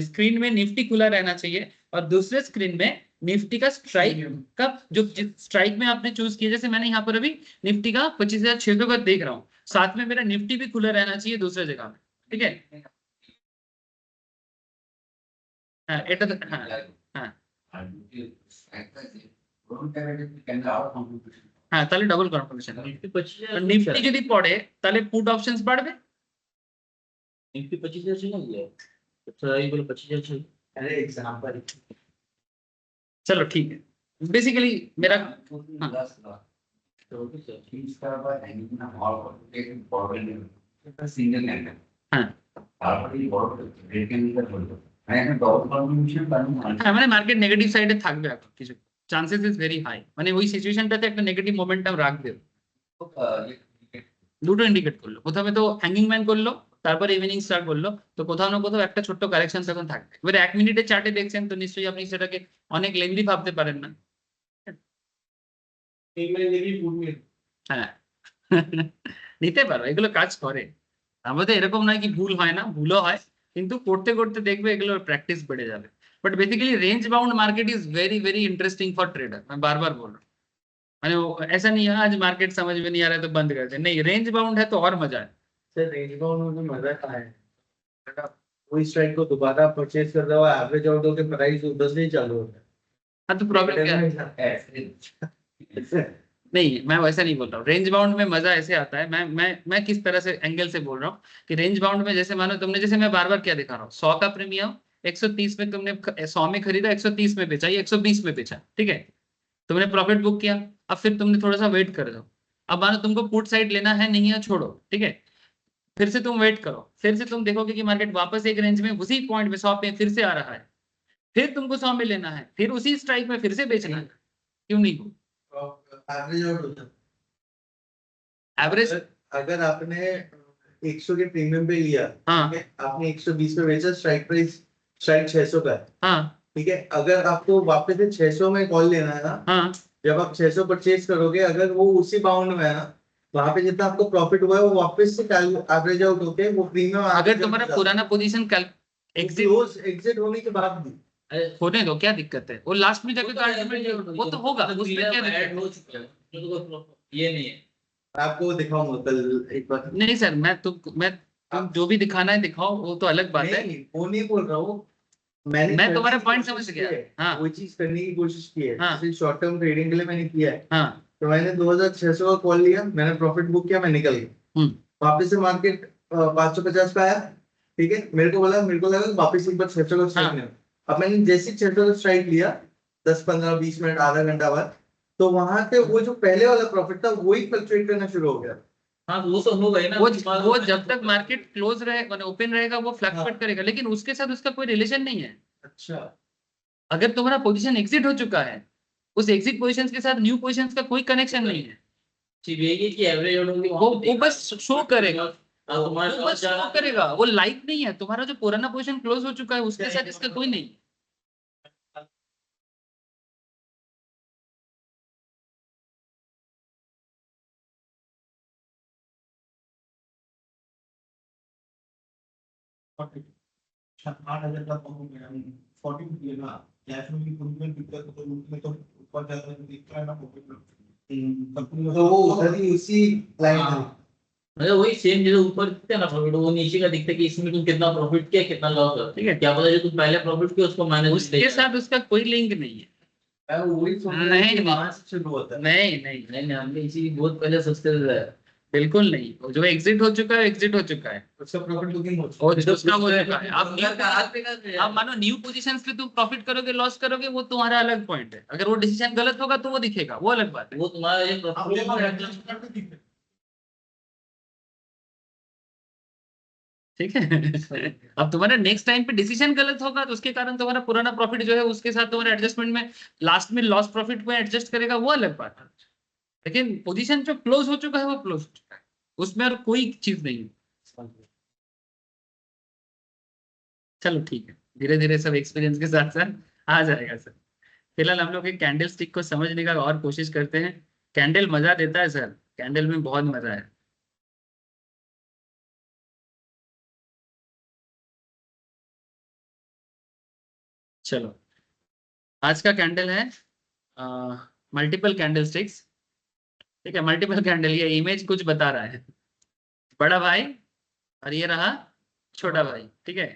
स्क्रीन में निफ्टी खुला रहना चाहिए और दूसरे स्क्रीन में निफ्टी का स्ट्राइक का जो स्ट्राइक में आपने चूज किया, जैसे मैंने यहाँ पर अभी निफ्टी का 25,600 का देख रहा हूँ, साथ में मेरा निफ्टी भी खुला रहना चाहिए दूसरे जगह में, ठीक है। हाँ এটা তো हाँ हाँ হ্যাঁ তাহলে ডবল কনফার্মেশন। নিফটি যদি পড়ে তাহলে পুট অপশনস বাড়বে। निफ्टी 25,000 से नहीं गया। अच्छा ये बोले 25,000 से। अरे एग्जांपल चलो ठीक है, बेसिकली मेरा हाँ হ্যাঁ মানে মার্কেট নেগেটিভ সাইডে থাকবে এখন, কিছু চান্সেস ইজ ভেরি হাই, মানে ওই সিচুয়েশনটাতে একটা নেগেটিভ মোমেন্টাম রাখবে। দুটো ইন্ডিকেট করলো, প্রথমে তো হ্যাঙ্গিং ম্যান করলো, তারপরে ইভিনিং স্টার করলো, তো কোথাও না কোথাও একটা ছোট্ট কারেকশন তখন থাকবে। এবারে 1 মিনিটের চার্টে দেখছেন তো নিশ্চয়ই আপনি সেটাকে অনেক লেন্দি ভাবতে পারেন না। হ্যাঁ নিতে পারো, এগুলো কাজ করে আমাদের, এরকম নয় কি ভুল হয় না, ভুলও হয়, কিন্তু করতে করতে দেখবে এগুলোর প্র্যাকটিস বেড়ে যাবে। But basically range bound market is very very interesting for trader, मैं बार बार बोल रहा हूँ। मैंने ऐसा नहीं है आज मार्केट समझ में नहीं आ रहा है तो बंद कर दे, नहीं रेंज बाउंड है तो और मजा है। सर रेंज बाउंड में मजा कहाँ है, वही स्ट्राइक को दोबारा परचेज कर रहा है, एवरेज आउट होकर प्राइस उधर से ही चालू होता है। हाँ तो प्रॉब्लम क्या है? नहीं मैं वैसा नहीं बोल रहा हूँ, रेंज बाउंड में मजा ऐसे आता है, मैं किस तरह से एंगल से बोल रहा हूँ कि रेंज बाउंड में जैसे मानो तुमने, जैसे मैं बार बार क्या दिखा रहा हूँ, 100 का प्रीमियम 130 में तुमने 100 में खरीदा, 130 में बेचा, या 120 में बेचा, ठीक है, तुमने प्रॉफिट बुक किया। अब फिर तुमने थोड़ा सा वेट कर दो, अब मानो तुमको पुट साइड लेना है नहीं है छोड़ो, ठीक है, फिर से तुम वेट करो, फिर से तुम देखोगे कि मार्केट वापस एक रेंज में उसी पॉइंट में 100 पे फिर से आ रहा है, फिर तुमको 100 में लेना है, फिर उसी स्ट्राइक में फिर से बेचना है, क्यों नहीं हो एवरेज आउट होता है। एवरेज। अगर आपने 100 के प्रीमियम पे लिया, हाँ ठीक है, आपने 120 पे बेचा, स्ट्राइक प्राइस स्ट्राइक 600 का है, हाँ ठीक है, अगर आपको वापस से 600 में कॉल लेना है ना, हाँ जब आप 600 परचेज करोगे, अगर वो उसी बाउंड में है ना, वहां पे जितना आपको प्रॉफिट हुआ है वो वापस से एवरेज आउट होके वो प्रीमियम अगर तुम्हारा पुराना पोजीशन एग्जिट एग्जिट होने के बाद भी होने दो, क्या दिक्कत है, वो लास्ट में जाके तो अल्टीमेट वो तो होगा, उसमें क्या दिक्कत है? हो चुका है ये नहीं है। आपको दिखाऊंगा कल एक बार। नहीं सर मैं तुम जो भी दिखाना है दिखाओ, वो तो अलग बात है। नहीं वो नहीं बोल रहा हूँ, मैंने मैं तुम्हारा करने की point कोशिश समझ की गया। है, हाँ। वही चीज करने की कोशिश की है, हाँ। जैसे शॉर्ट टर्म ट्रेडिंग के लिए मैंने किया है, हाँ तो मैंने 2600 का कॉल लिया, मैंने प्रॉफिट बुक किया, मैं निकल गया, वापस से मार्केट 550 पे आया, ठीक है, मेरे को लगा वापस एक बार 600 का स्ट्राइक लेना। अब मैंने जैसे 600 का स्ट्राइक लिया 10-15-20 मिनट आधा घंटा बाद, तो वहां पे वो जो पहले वाला प्रॉफिट था वही फ्लक्चुएट करना शुरू हो गया। हाँ वो तो हो गई ना, वो जब तक मार्केट क्लोज रहेगा ओपन रहेगा वो फ्लक्चुएट करेगा, लेकिन उसके साथ उसका कोई रिलेशन नहीं है। अच्छा अगर तुम्हारा पोजीशन एग्जिट हो चुका है, उस एग्जिट पोजीशन के साथ न्यू पोजीशन का कोई कनेक्शन नहीं है। सिर्फ यही है कि एवरेज होगी वो बस शो करेगा, तुम्हारे वो बस शो करेगा, वो लाइव नहीं है। तुम्हारा जो पुराना पोजीशन क्लोज हो चुका है उसके साथ इसका कोई नहीं है। तो वो उधर ही उसी लाइन में मतलब वही सेम जैसे ऊपर दिखता है ना प्रॉफिट, वो नीचे का दिखता है कि इसमें तुम कितना प्रॉफिट किया कितना लॉस हुआ, ठीक है, क्या पता जो तुम पहले प्रॉफिट किया उसको माइनस उसके साथ उसका कोई लिंक नहीं है। मैं वही सोच रहा नहीं, हूँ कि नहीं। वहां से शुरू होता है। नहीं नहीं नहीं हमने इसी बहुत पहले सस्ते है। बिल्कुल नहीं, वो जो एग्जिट हो चुका है एग्जिट हो चुका है, उसका प्रॉफिट बुकिंग हो चुका और उसका हो चुका है। अब आप मानो न्यू पोजीशंस पे तुम प्रॉफिट करोगे लॉस करोगे वो तुम्हारा अलग पॉइंट है। अगर वो डिसीजन गलत होगा तो वो दिखेगा, वो अलग बात है। वो तुम्हारा ये है। प्रॉफिट ठीक है अब तुम्हारा नेक्स्ट टाइम पे डिसीजन गलत होगा तो उसके कारण तुम्हारा पुराना प्रॉफिट जो है उसके साथ तुम्हारे एडजस्टमेंट में लास्ट में लॉस प्रॉफिट को एडजस्ट करेगा, वो अलग बात है। लेकिन पोजीशन जो क्लोज हो चुका है वो क्लोज हो चुका है, उसमें और कोई चीज नहीं है। चलो ठीक है, धीरे धीरे सब एक्सपीरियंस के साथ साथ आ जाएगा सर। फिलहाल हम लोग एक कैंडल स्टिक को समझने का और कोशिश करते हैं। कैंडल मजा देता है सर, कैंडल में बहुत मजा है। चलो आज का कैंडल है मल्टीपल कैंडल स्टिक्स, ठीक है। मल्टीपल कैंडल, ये इमेज कुछ बता रहा है, बड़ा भाई और ये रहा छोटा भाई, ठीक है।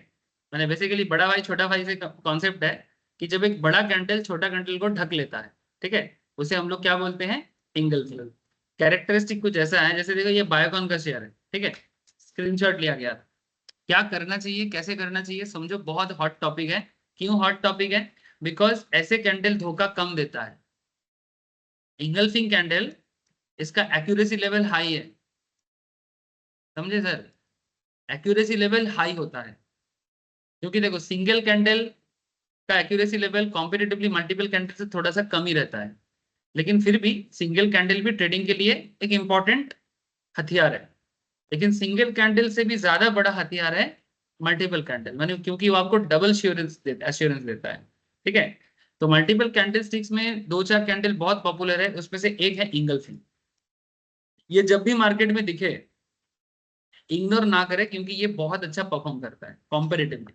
मैंने बेसिकली बड़ा भाई छोटा भाई से कॉन्सेप्ट है कि जब एक बड़ा कैंडल छोटा कैंडल को ढक लेता है, ठीक है, उसे हम लोग क्या बोलते हैं, इंगल्फिंग। कैरेक्टरिस्टिक कुछ ऐसा है, जैसे देखो ये बायोकॉन का शेयर है, ठीक है, स्क्रीनशॉट लिया गया। क्या करना चाहिए, कैसे करना चाहिए, समझो, बहुत हॉट टॉपिक है। क्यों हॉट टॉपिक है? बिकॉज ऐसे कैंडल धोखा कम देता है। इंगल्फिंग कैंडल, इसका एक्यूरेसी लेवल हाई है, समझे सर, एक्यूरेसी लेवल हाई होता है। क्योंकि देखो सिंगल कैंडल का accuracy level comparatively multiple candle से थोड़ा सा कम ही रहता है, लेकिन फिर भी सिंगल कैंडल भी ट्रेडिंग के लिए एक इंपॉर्टेंट हथियार है। लेकिन सिंगल कैंडल से भी ज्यादा बड़ा हथियार है मल्टीपल कैंडल, माने क्योंकि वो आपको डबल एश्योरेंस देता है, ठीक है। तो मल्टीपल कैंडल स्टिक्स में 2-4 कैंडल बहुत पॉपुलर है, उसमें से एक है इंगल्फिंग। ये जब भी मार्केट में दिखे इग्नोर ना करे, क्योंकि ये बहुत अच्छा परफॉर्म करता है कॉम्पेरेटिवली।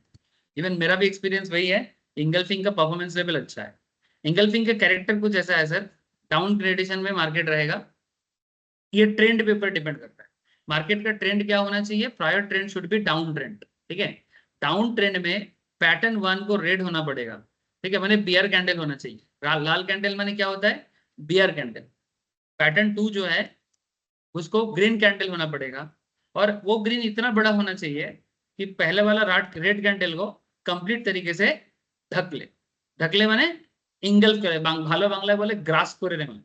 इवन मेरा भी एक्सपीरियंस वही है, इंगल्फिंग का परफॉर्मेंस लेवल अच्छा है। इंगल्फिंग का कैरेक्टर कुछ ऐसा है सर, डाउन ट्रेडिशन में मार्केट रहेगा, ये ट्रेंड पे ऊपर डिपेंड करता है। मार्केट का ट्रेंड क्या होना चाहिए, prior trend should be down trend, ठीक है। डाउन ट्रेंड में पैटर्न 1 को रेड होना पड़ेगा, ठीक है, माने बियर कैंडल होना चाहिए। लाल कैंडल माने क्या होता है, बियर कैंडल। पैटर्न 2 जो है उसको ग्रीन कैंडल होना पड़ेगा, और वो ग्रीन इतना बड़ा होना चाहिए कि पहले वाला रेड कैंडल को कंप्लीट तरीके से ढकले। ढकले माने इंगल्फ करे, ভালো বাংলায় বলে গ্রাস করে নেবে,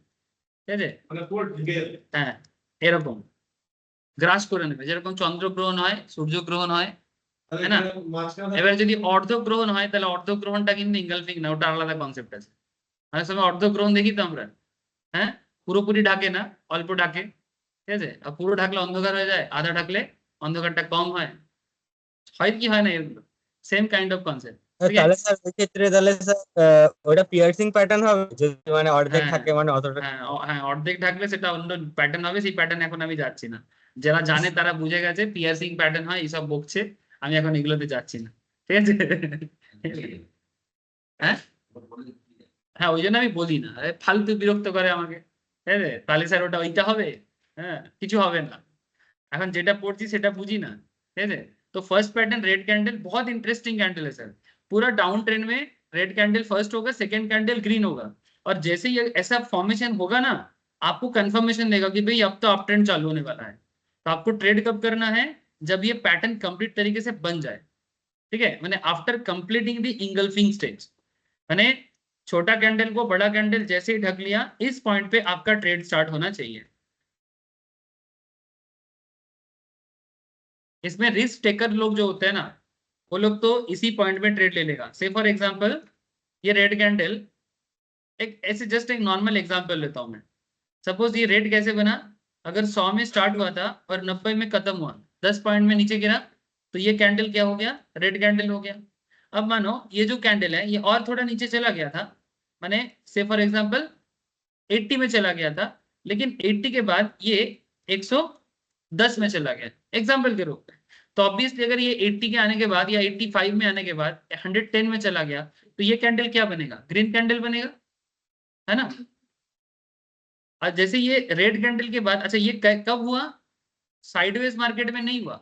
ঠিক আছে, মানে পুরো ঢেকে হ্যাঁ এরকম গ্রাস করে নেবে, যেরকম চন্দ্রগ্রহণ হয়, সূর্যগ্রহণ হয়, তাই না। এবার যদি অর্ধগ্রহণ হয় তাহলে অর্ধগ্রহণটা কিন্তু ইনগালফিং না, ওটা আলাদা কনসেপ্ট আছে। অনেক সময় অর্ধগ্রহণ দেখি তো আমরা, হ্যাঁ, পুরোপুরি ঢাকে না, অল্প ঢাকে, ঠিক আছে। আর পুরো ঢাকলে অন্ধকার হয়ে যায়, আধা ঢাকলে অন্ধকারটা কম হয়, হয় কি হয় না, এগুলো সেম কাইন্ড অফ কনসেপ্ট, ঠিক তাহলে আছে। স্যার ওই ক্ষেত্রে তাহলে স্যার ওটা পিয়ার্সিং প্যাটার্ন হবে, যদি মানে অর্ধেক হ্যাঁ থাকে মানে অতটা। হ্যাঁ হ্যাঁ, অর্ধেক ঢাকলে সেটা অন্য প্যাটার্ন হবে, সেই প্যাটার্ন এখন আমি যাচ্ছি না। যারা জানে তারা বুঝে গেছে পিয়ার্সিং প্যাটার্ন হয়, এইসব বকছে, আমি এখন এগুলোতে যাচ্ছি না, ঠিক আছে। হ্যাঁ হ্যাঁ, ওই জন্য আমি বলি না, আরে ফালতু বিরক্ত করে আমাকে, ঠিক আছে, তাহলে স্যার ওটা ওইটা হবে, হ্যাঁ কিছু হবে না, এখন যেটা पढ़ती সেটা বুঝি না, ঠিক আছে। तो फर्स्ट पैटर्न रेड कैंडल बहुत इंटरेस्टिंग कैंडल है सर। पूरा डाउन ट्रेंड में रेड कैंडल फर्स्ट होगा, सेकंड कैंडल ग्रीन होगा, और जैसे ही ऐसा फॉर्मेशन होगा ना, आपको कंफर्मेशन देगा कि भाई अब तो अप ट्रेंड चालू होने वाला है। तो आपको ट्रेड कब करना है, जब ये पैटर्न कंप्लीट तरीके से बन जाए, ठीक है, मैंने after completing the engulfing stage, मैंने छोटा कैंडल को बड़ा कैंडल जैसे ही ढक लिया, इस पॉइंट पे आपका ट्रेड स्टार्ट होना चाहिए। इसमें रिस्क टेकर लोग जो होते हैं ना, वो लोग तो इसी पॉइंट में ट्रेड ले लेगा। से फॉर एग्जांपल ये रेड कैंडल, एक ऐसे जस्ट एक नॉर्मल एग्जांपल लेता हूं मैं। सपोज ये रेड कैसे बना, अगर 100 में स्टार्ट हुआ था और 90 में खत्म हुआ, 10 पॉइंट में नीचे गिरा, तो ये कैंडल क्या हो गया, रेड कैंडल हो गया। अब मानो ये जो कैंडल है ये और थोड़ा नीचे चला गया था, माने से फॉर एग्जाम्पल 80 में चला गया था, लेकिन 80 के बाद ये 110 में चला गया, एग्जाम्पल के रूप में। तो ऑब्वियसली अगर ये 80 के आने के बाद या 85 में आने के बाद 110 में चला गया, तो ये कैंडल क्या बनेगा, ग्रीन कैंडल बनेगा, है ना। और जैसे ये रेड कैंडल के बाद, अच्छा ये कब हुआ, साइडवेज मार्केट में नहीं हुआ,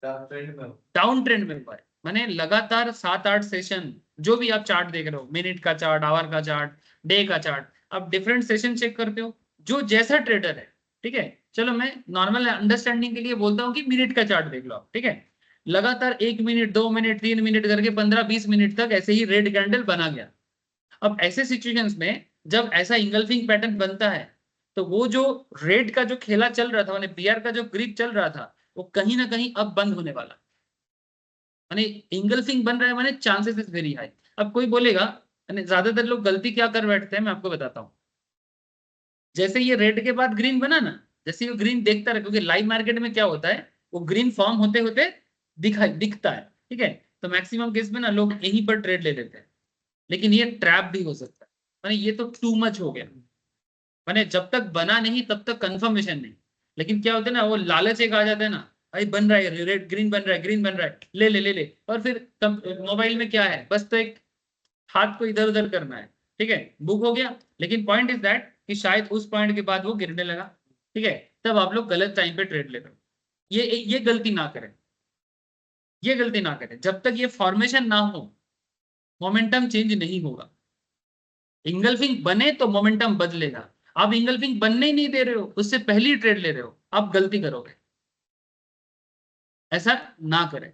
डाउन ट्रेंड में हुआ है। माने लगातार 7-8 सेशन, जो भी आप चार्ट देख रहे हो, मिनट का चार्ट, आवर का चार्ट, डे का चार्ट, आप डिफरेंट सेशन चेक करते हो, जो जैसा ट्रेडर है, ठीक है। चलो मैं नॉर्मल अंडरस्टैंडिंग के लिए बोलता हूँ कि मिनट का चार्ट देख लो आप, ठीक है। लगातार 1 मिनट, 2 मिनट, 3 मिनट करके 15-20 मिनट तक ऐसे ही रेड कैंडल बना गया। अब ऐसे सिचुएशंस में जब ऐसा इंगल्फिंग पैटर्न बनता है, तो वो जो रेड का जो खेला चल रहा था, माने बियर का जो ग्रिप चल रहा था, वो कहीं ना कहीं अब बंद होने वाला, माने इंगल्फिंग बन रहा है, माने चांसेस इज वेरी हाई। अब कोई बोलेगा, ज्यादातर लोग गलती क्या कर बैठते हैं, मैं आपको बताता हूँ। जैसे ये रेड के बाद ग्रीन बना ना, जैसे वो ग्रीन देखता रहे, क्योंकि लाइव मार्केट में क्या होता है, वो ग्रीन फॉर्म होते होते दिखता है, ठीक है। तो मैक्सिमम केस में ना लोग यहीं पर ट्रेड ले लेते हैं, लेकिन ये ट्रैप भी हो सकता है, माने ये तो टू मच हो गया, माने जब तक बना नहीं तब तक कंफर्मेशन नहीं। लेकिन क्या होता है ना, वो लालच एक आ जाता है ना, भाई बन रहा है रेड, ग्रीन बन रहा है, ग्रीन बन रहा है, ले ले ले ले। और फिर मोबाइल में क्या है, बस तो एक हाथ को इधर उधर करना है, ठीक है, बुक हो गया, लेकिन पॉइंट इज दैट कि शायद उस पॉइंट के बाद वो गिरने लगा, ठीक है, तब आप लोग गलत टाइम पे ट्रेड ले रहे हो। ये गलती ना करें, ये गलती ना करें। जब तक ये फॉर्मेशन ना हो मोमेंटम चेंज नहीं होगा। इंगल्फिंग बने तो मोमेंटम बदलेगा। आप इंगल्फिंग बनने ही नहीं दे रहे हो, उससे पहले ही ट्रेड ले रहे हो, आप गलती करोगे। ऐसा ना करें,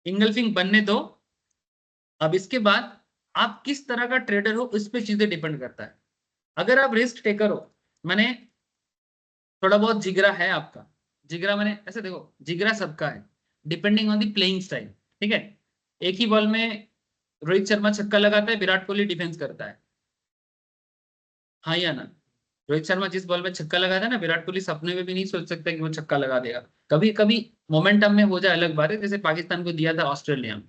इंगल्फिंग बनने दो। अब इसके बाद आप किस तरह का ट्रेडर हो उस पर चीजें डिपेंड करता है। अगर आप रिस्क टेकर हो, मैंने थोड़ा बहुत जिगरा है आपका, जिगरा मैंने ऐसे देखो, जिगरा सबका है depending on the playing style, ठीक है। एक ही बॉल में रोहित शर्मा छक्का लगाता है, विराट कोहली डिफेंस करता है, हाँ या ना। रोहित शर्मा जिस बॉल में छक्का लगाता है ना, विराट कोहली सपने में भी नहीं सोच सकता कि वो छक्का लगा देगा। कभी कभी मोमेंटम में हो जाए अलग बात है, जैसे पाकिस्तान को दिया था ऑस्ट्रेलिया में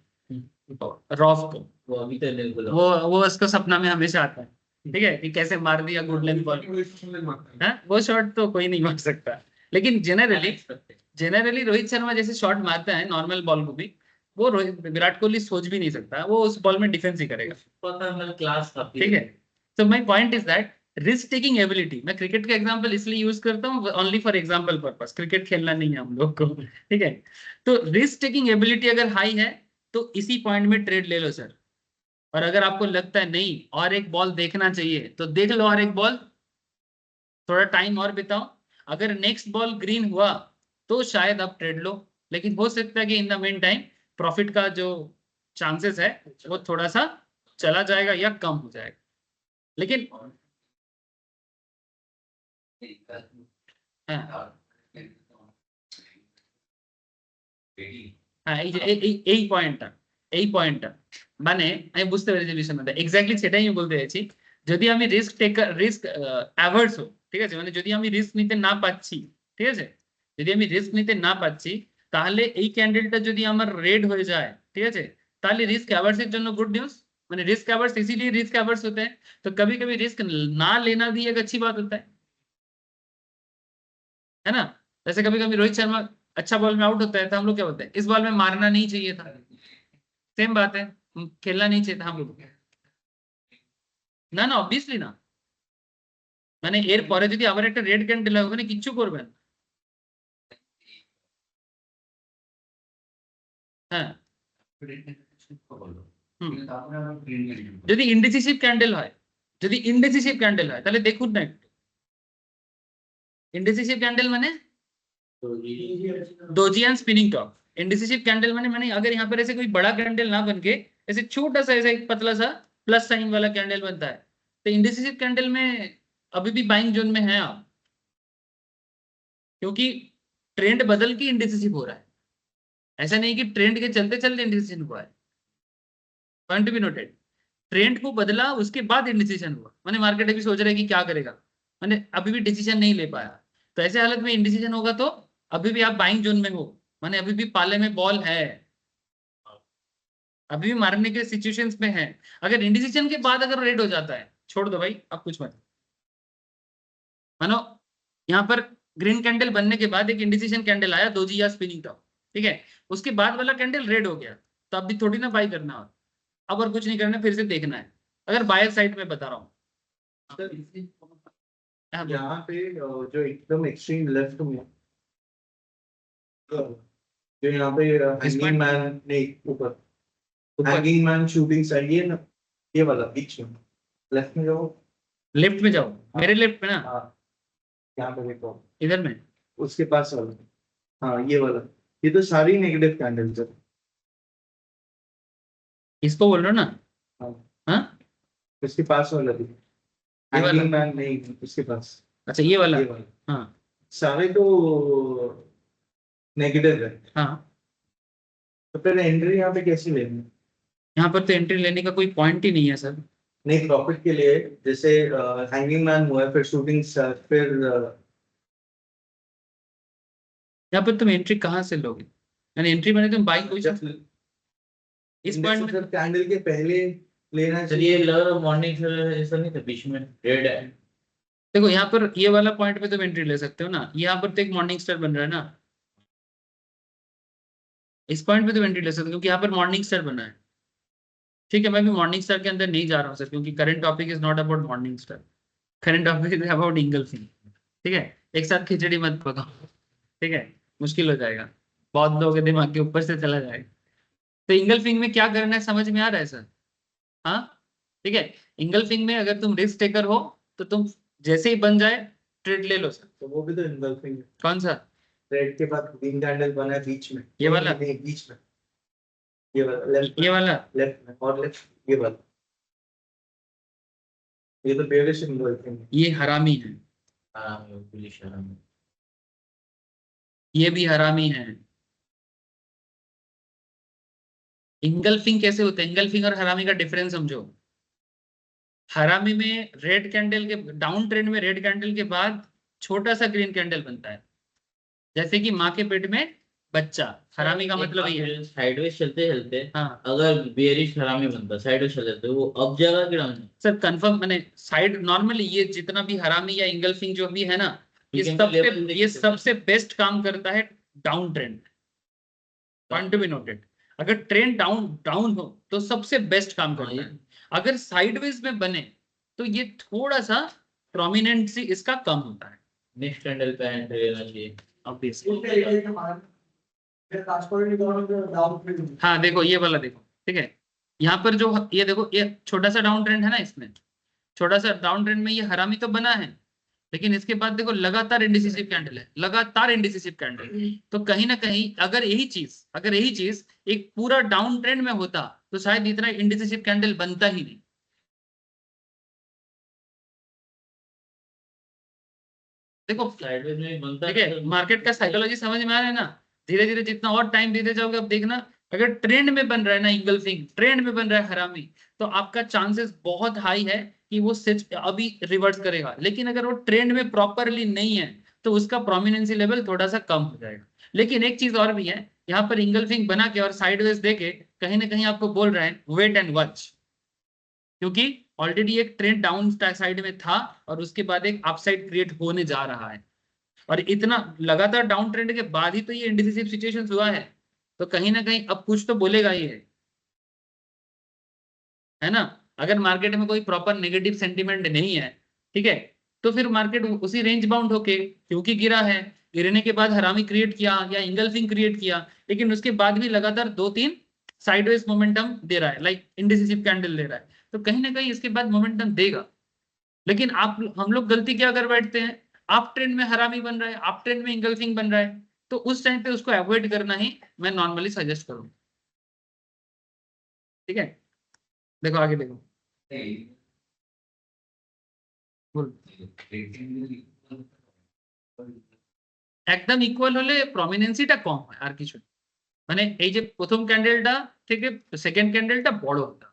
रॉफ को, वो अभी तो नहीं बोला। वो उसका सपना में हमेशा आता है, ठीक है, कि कैसे मार दिया गुड लेंथ बॉल। वो शॉट तो कोई नहीं मार सकता, लेकिन जेनरली रोहित शर्मा जैसे शॉट मारता है नॉर्मल बॉल को भी, वो विराट कोहली सोच भी नहीं सकता, वो उस बॉल में डिफेंस ही करेगा, क्लास था, ठीक है। तो my point is that risk taking ability, मैं क्रिकेट का एग्जांपल इसलिए यूज करता हूँ only for example purpose, cricket खेलना नहीं है हम लोग को, ठीक है। तो रिस्क टेकिंग एबिलिटी अगर हाई है तो इसी पॉइंट में ट्रेड ले लो सर। और अगर आपको लगता है नहीं और एक बॉल देखना चाहिए तो देख लो और एक बॉल, थोड़ा टाइम और बिताओ, अगर नेक्स्ट बॉल ग्रीन हुआ तो शायद आप ट्रेड लो, लेकिन हो सकता है कि in the main time profit का जो चांसेस है वो थोड़ा सा चला जाएगा या कम हो जाएगा। लेकिन হ্যাঁ এই পয়েন্টটা মানে আমি বুঝতে পেরেছি বিষয়টা, এক্স্যাক্টলি সেটাই আমি বলতে চাইছি। যদি আমি রিস্ক অ্যাভার্স হই, ঠিক আছে, মানে যদি আমি রিস্ক নিতে না পাচ্ছি, ঠিক আছে, যদি আমি রিস্ক নিতে না পাচ্ছি, তাহলে এই ক্যান্ডেলটা যদি আমার রেড হয়ে যায়, ঠিক আছে, তাহলে রিস্ক অ্যাভার্স এর জন্য गुड न्यूज, মানে रिस्क अवर्स इसीलिए रिस्क अवर्स होते हैं। तो कभी कभी रिस्क ना लेना भी एक अच्छी बात होता है ना। जैसे कभी कभी रोहित शर्मा अच्छा बॉल में आउट होता है तो हम लोग क्या बोलते हैं, इस बॉल में मारना नहीं चाहिए था, सेम बात है, खेलना नहीं चाहिए था हम लोग, না না অবভিয়াসলি না, মানে এর পরে যদি আবার একটা রেড ক্যান্ডেল হয় ওখানে কিচ্ছু করবেন, হ্যাঁ যদি ইনডিসিসিভ ক্যান্ডেল হয়, যদি ইনডিসিসিভ ক্যান্ডেল হয় তাহলে দেখুন না একটু, ইনডিসিসিভ ক্যান্ডেल মানে डोजियन स्पिनिंग टॉप। इंडिसिसिव कैंडल माने अगर यहाँ पर ऐसे कोई बड़ा कैंडल ना बन के ऐसे छोटा सा ऐसा एक पतला सा प्लस साइन वाला कैंडल बनता है, तो इंडिसिसिव कैंडल में अभी भी बाइंग जोन में है आप, क्योंकि ट्रेंड बदल के इंडिसिसिव हो रहा है, ऐसा नहीं कि ट्रेंड के चलते चलते इंडिसिशन हुआ है। Point to be noted, trend को बदला उसके बाद इंडिसिशन हुआ, माने मार्केट अभी सोच रहे कि क्या करेगा, माने अभी भी डिसीजन नहीं ले पाया। तो ऐसे हालत में इंडिसीजन होगा तो अभी भी आप बाइंग जोन में हो, माने अभी भी पाले में बॉल है, अभी भी मारने के सिचुएशंस में है। अगर इंडिसीजन के बाद अगर रेड हो जाता है, छोड़ दो भाई, आप कुछ मत मानो, यहाँ पर ग्रीन कैंडल बनने के बाद एक इंडिसीजन कैंडल आया दोजी या स्पिनिंग टॉप, ठीक है, उसके बाद वाला कैंडल रेड हो गया, तो अब भी थोड़ी ना बाई करना, अब और कुछ नहीं करना, फिर से देखना है। अगर बायर साइड में बता रहा हूँ यहाँ पे जो एकदम एक्सट्रीम लेफ्ट में जो यहाँ पे हैंगिंग मैन नहीं ऊपर हैंगिंग मैन शूटिंग साइड, ये ना ये वाला बीच में लेफ्ट में जाओ, लेफ्ट में जाओ, मेरे लेफ्ट में ना, हाँ यहाँ पे देखो इधर में उसके पास वाला, हाँ ये वाला, ये तो सारी नेगेटिव कैंडल्स है। इसको बोल रहे हो ना, हाँ हाँ उसके पास वाला भी ये वाला? हैंगिंग मैन नहीं उसके पास, अच्छा ये वाला, ये वाला हाँ सारे तो नेगेटिव है। हाँ, तो फिर एंट्री यहाँ पे कैसे लेनी है? यहाँ पर तो एंट्री लेने का कोई पॉइंट ही नहीं है सर। नहीं प्रॉफिट के लिए, जैसे हैंगिंग मैन हुआ है, फिर शूटिंग स्टार, फिर यहाँ पर तुम एंट्री कहाँ से लोगे, यानी एंट्री मैंने तुम बाइक कोई इस पॉइंट में कैंडल के पहले लेना सर चाहिए। ये लग मॉर्निंग ऐसा नहीं था, बीच में रेड है। देखो यहाँ पर ये वाला पॉइंट पे तुम एंट्री ले सकते हो ना, यहाँ पर तो एक मॉर्निंग स्टार बन रहा है ना, इस पॉइंट पे तुम एंट्री ले सकते हो क्योंकि यहाँ पर मॉर्निंग स्टार बना है, ठीक है, मैं भी मॉर्निंग स्टार के अंदर नहीं जा रहा हूँ सर, क्योंकि current topic is not about morning star, current topic is about engulfing. ठीक है, एक साथ खिचड़ी मत पकाओ, ठीक है, मुश्किल हो जाएगा, बहुत लोगों के दिमाग के ऊपर से चला जाएगा। तो इंगल्फिंग में क्या करना है समझ में आ रहा है सर? हाँ, ठीक है। इंगल्फिंग में अगर तुम रिस्क टेकर हो तो तुम जैसे ही बन जाए ट्रेड ले लो सर। तो वो भी तो इन्वॉल्विंग है। कौन सा? रेड के बाद ग्रीन कैंडल बना है बीच में, ये वाला? नहीं बीच में, ये वाला लेफ्ट, ये वाला? लेफ्ट में और लेफ्ट, ये वाला, ये तो बेयरिश इन्वॉल्विंग है। ये हरामी है, पुलिस हरामी। ये भी हरामी है। इंगल्फिंग कैसे होता है? इंगल्फिंग और हरामी का डिफरेंस समझो। हरामी में रेड कैंडल के डाउन ट्रेंड में रेड कैंडल के बाद छोटा सा ग्रीन कैंडल बनता है, जैसे कि माँ के पेट में बच्चा। हरामी का मतलब ये है। साइडवेज चलते चलते हाँ अगर बेरिश हरामी बनता साइडवेज चलते तो वो अब जाएगा कि डाउन? सर कंफर्म, मैंने साइड नॉर्मली ये जितना भी हरामी या इंगल्फिंग जो भी है ना, ये सबसे बेस्ट काम करता है down trend. Point to be noted, अगर ट्रेंड डाउन डाउन हो तो सबसे बेस्ट काम करता है। अगर साइडवेज में बने तो ये थोड़ा सा प्रोमिनेंसी इसका कम होता है। नेक्स्ट कैंडल पे एंट्री लेना चाहिए ऑब्वियसली। हाँ देखो ये वाला देखो, ठीक है, यहाँ पर जो ये देखो, ये छोटा सा डाउन ट्रेंड है ना, इसमें छोटा सा डाउन ट्रेंड में ये हरामी तो बना है, लेकिन इसके बाद देखो लगातार इंडिसिसिव कैंडल है, लगातार इंडिसिसिव कैंडल। तो कहीं ना कहीं अगर यही चीज एक पूरा डाउन ट्रेंड में होता तो शायद इतना इंडिसिसिव कैंडल बनता ही नहीं। देखो साइडवेज में बनता ठीक है, मार्केट का साइकोलॉजी समझ में आ रहा है ना? धीरे धीरे जितना और टाइम देते जाओगे, अब देखना अगर ट्रेंड में बन रहा है ना इंगल्फिंग, ट्रेंड में बन रहा है हरामी, तो आपका चांसेस बहुत हाई है कि वो सच अभी रिवर्स करेगा। लेकिन अगर वो ट्रेंड में प्रॉपरली नहीं है तो उसका प्रोमिनेंसी लेवल थोड़ा सा कम हो जाएगा। लेकिन एक चीज और भी है, यहाँ पर इंगल्फिंग बना के और साइडवेज देके कहीं ना कहीं आपको बोल रहा है वेट एंड वॉच, क्योंकि ऑलरेडी एक ट्रेंड डाउन साइड में था और उसके बाद एक अपसाइड क्रिएट होने जा रहा है, और इतना लगातार डाउन ट्रेंड के बाद ही तो ये इंडिसिसिव सिचुएशन हुआ है। तो कहीं ना कहीं अब कुछ तो बोलेगा ही है ना? अगर मार्केट में कोई प्रॉपर नेगेटिव सेंटीमेंट नहीं है, ठीक है, तो फिर मार्केट उसी रेंज बाउंड होके, क्योंकि गिरा है, गिरने के बाद हरामी क्रिएट किया या इंगल्फिंग क्रिएट किया, लेकिन उसके बाद भी लगातार 2-3 साइडवेज मोमेंटम दे रहा है, लाइक इंडिसिसिव कैंडल दे रहा है, तो कहीं ना कहीं इसके बाद मोमेंटम देगा। लेकिन हम लोग गलती क्या कर बैठते हैं, आप ट्रेंड में हरामी बन रहा है, आप ट्रेंड में इंगल्फिंग बन रहा है, तो उस टाइम पे उसको अवॉइड करना ही मैं नॉर्मली सजेस्ट करूँ। ठीक है, देखो आगे देखो, बोल। একদম ইকুয়াল হলে প্রমিনেন্সিটা কম হয় আর কিছু না। মানে এই যে প্রথম ক্যান্ডেলটা থেকে সেকেন্ড ক্যান্ডেলটা বড় হতো,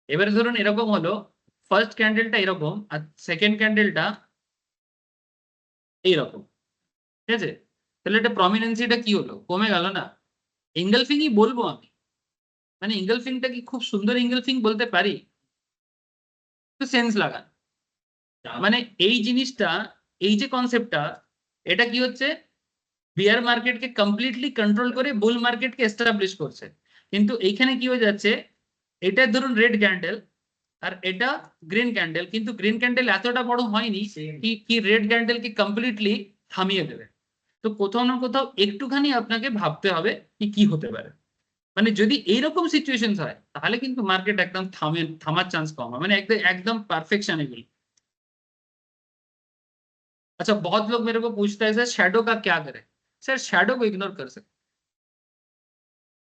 এবারে ধরুন এরকম হলো, ফার্স্ট ক্যান্ডেলটা এরকম আর সেকেন্ড ক্যান্ডেলটা এইরকম, ঠিক আছে, তাহলে এটা প্রমিনেন্সিটা কি হলো, কমে গেল না? ইঙ্গলফিংই বলবো আমি, মানে ইঙ্গলফিংটা কি খুব সুন্দর ইঙ্গলফিং বলতে পারি? তো সেন্স লাগান, মানে এই জিনিসটা, এই যে কনসেপ্টটা, এটা কি হচ্ছে, বিয়ার মার্কেটকে কমপ্লিটলি কন্ট্রোল করে বুল মার্কেটকে এস্টাবলিশ করছে। কিন্তু এইখানে কি হয়ে যাচ্ছে, এটা ধরুন রেড ক্যান্ডেল আর এটা গ্রিন ক্যান্ডেল, কিন্তু গ্রিন ক্যান্ডেল এতটা বড় হয়নি কি রেড ক্যান্ডেলকে কমপ্লিটলি থামিয়ে দেবে। তো কোথাও না কোথাও একটুখানি আপনাকে ভাবতে হবে কি কি হতে পারে। মানে যদি এইরকম সিচুয়েশন হয় তাহলে কিন্তু মার্কেট একদম থামার চান্স কম হয়, মানে একদম एकदम परफेक्शन है बिल्कुल। अच्छा, बहुत लोग मेरे को पूछता है सर शैडो का क्या करें? सर शैडो को इग्नोर कर सकते,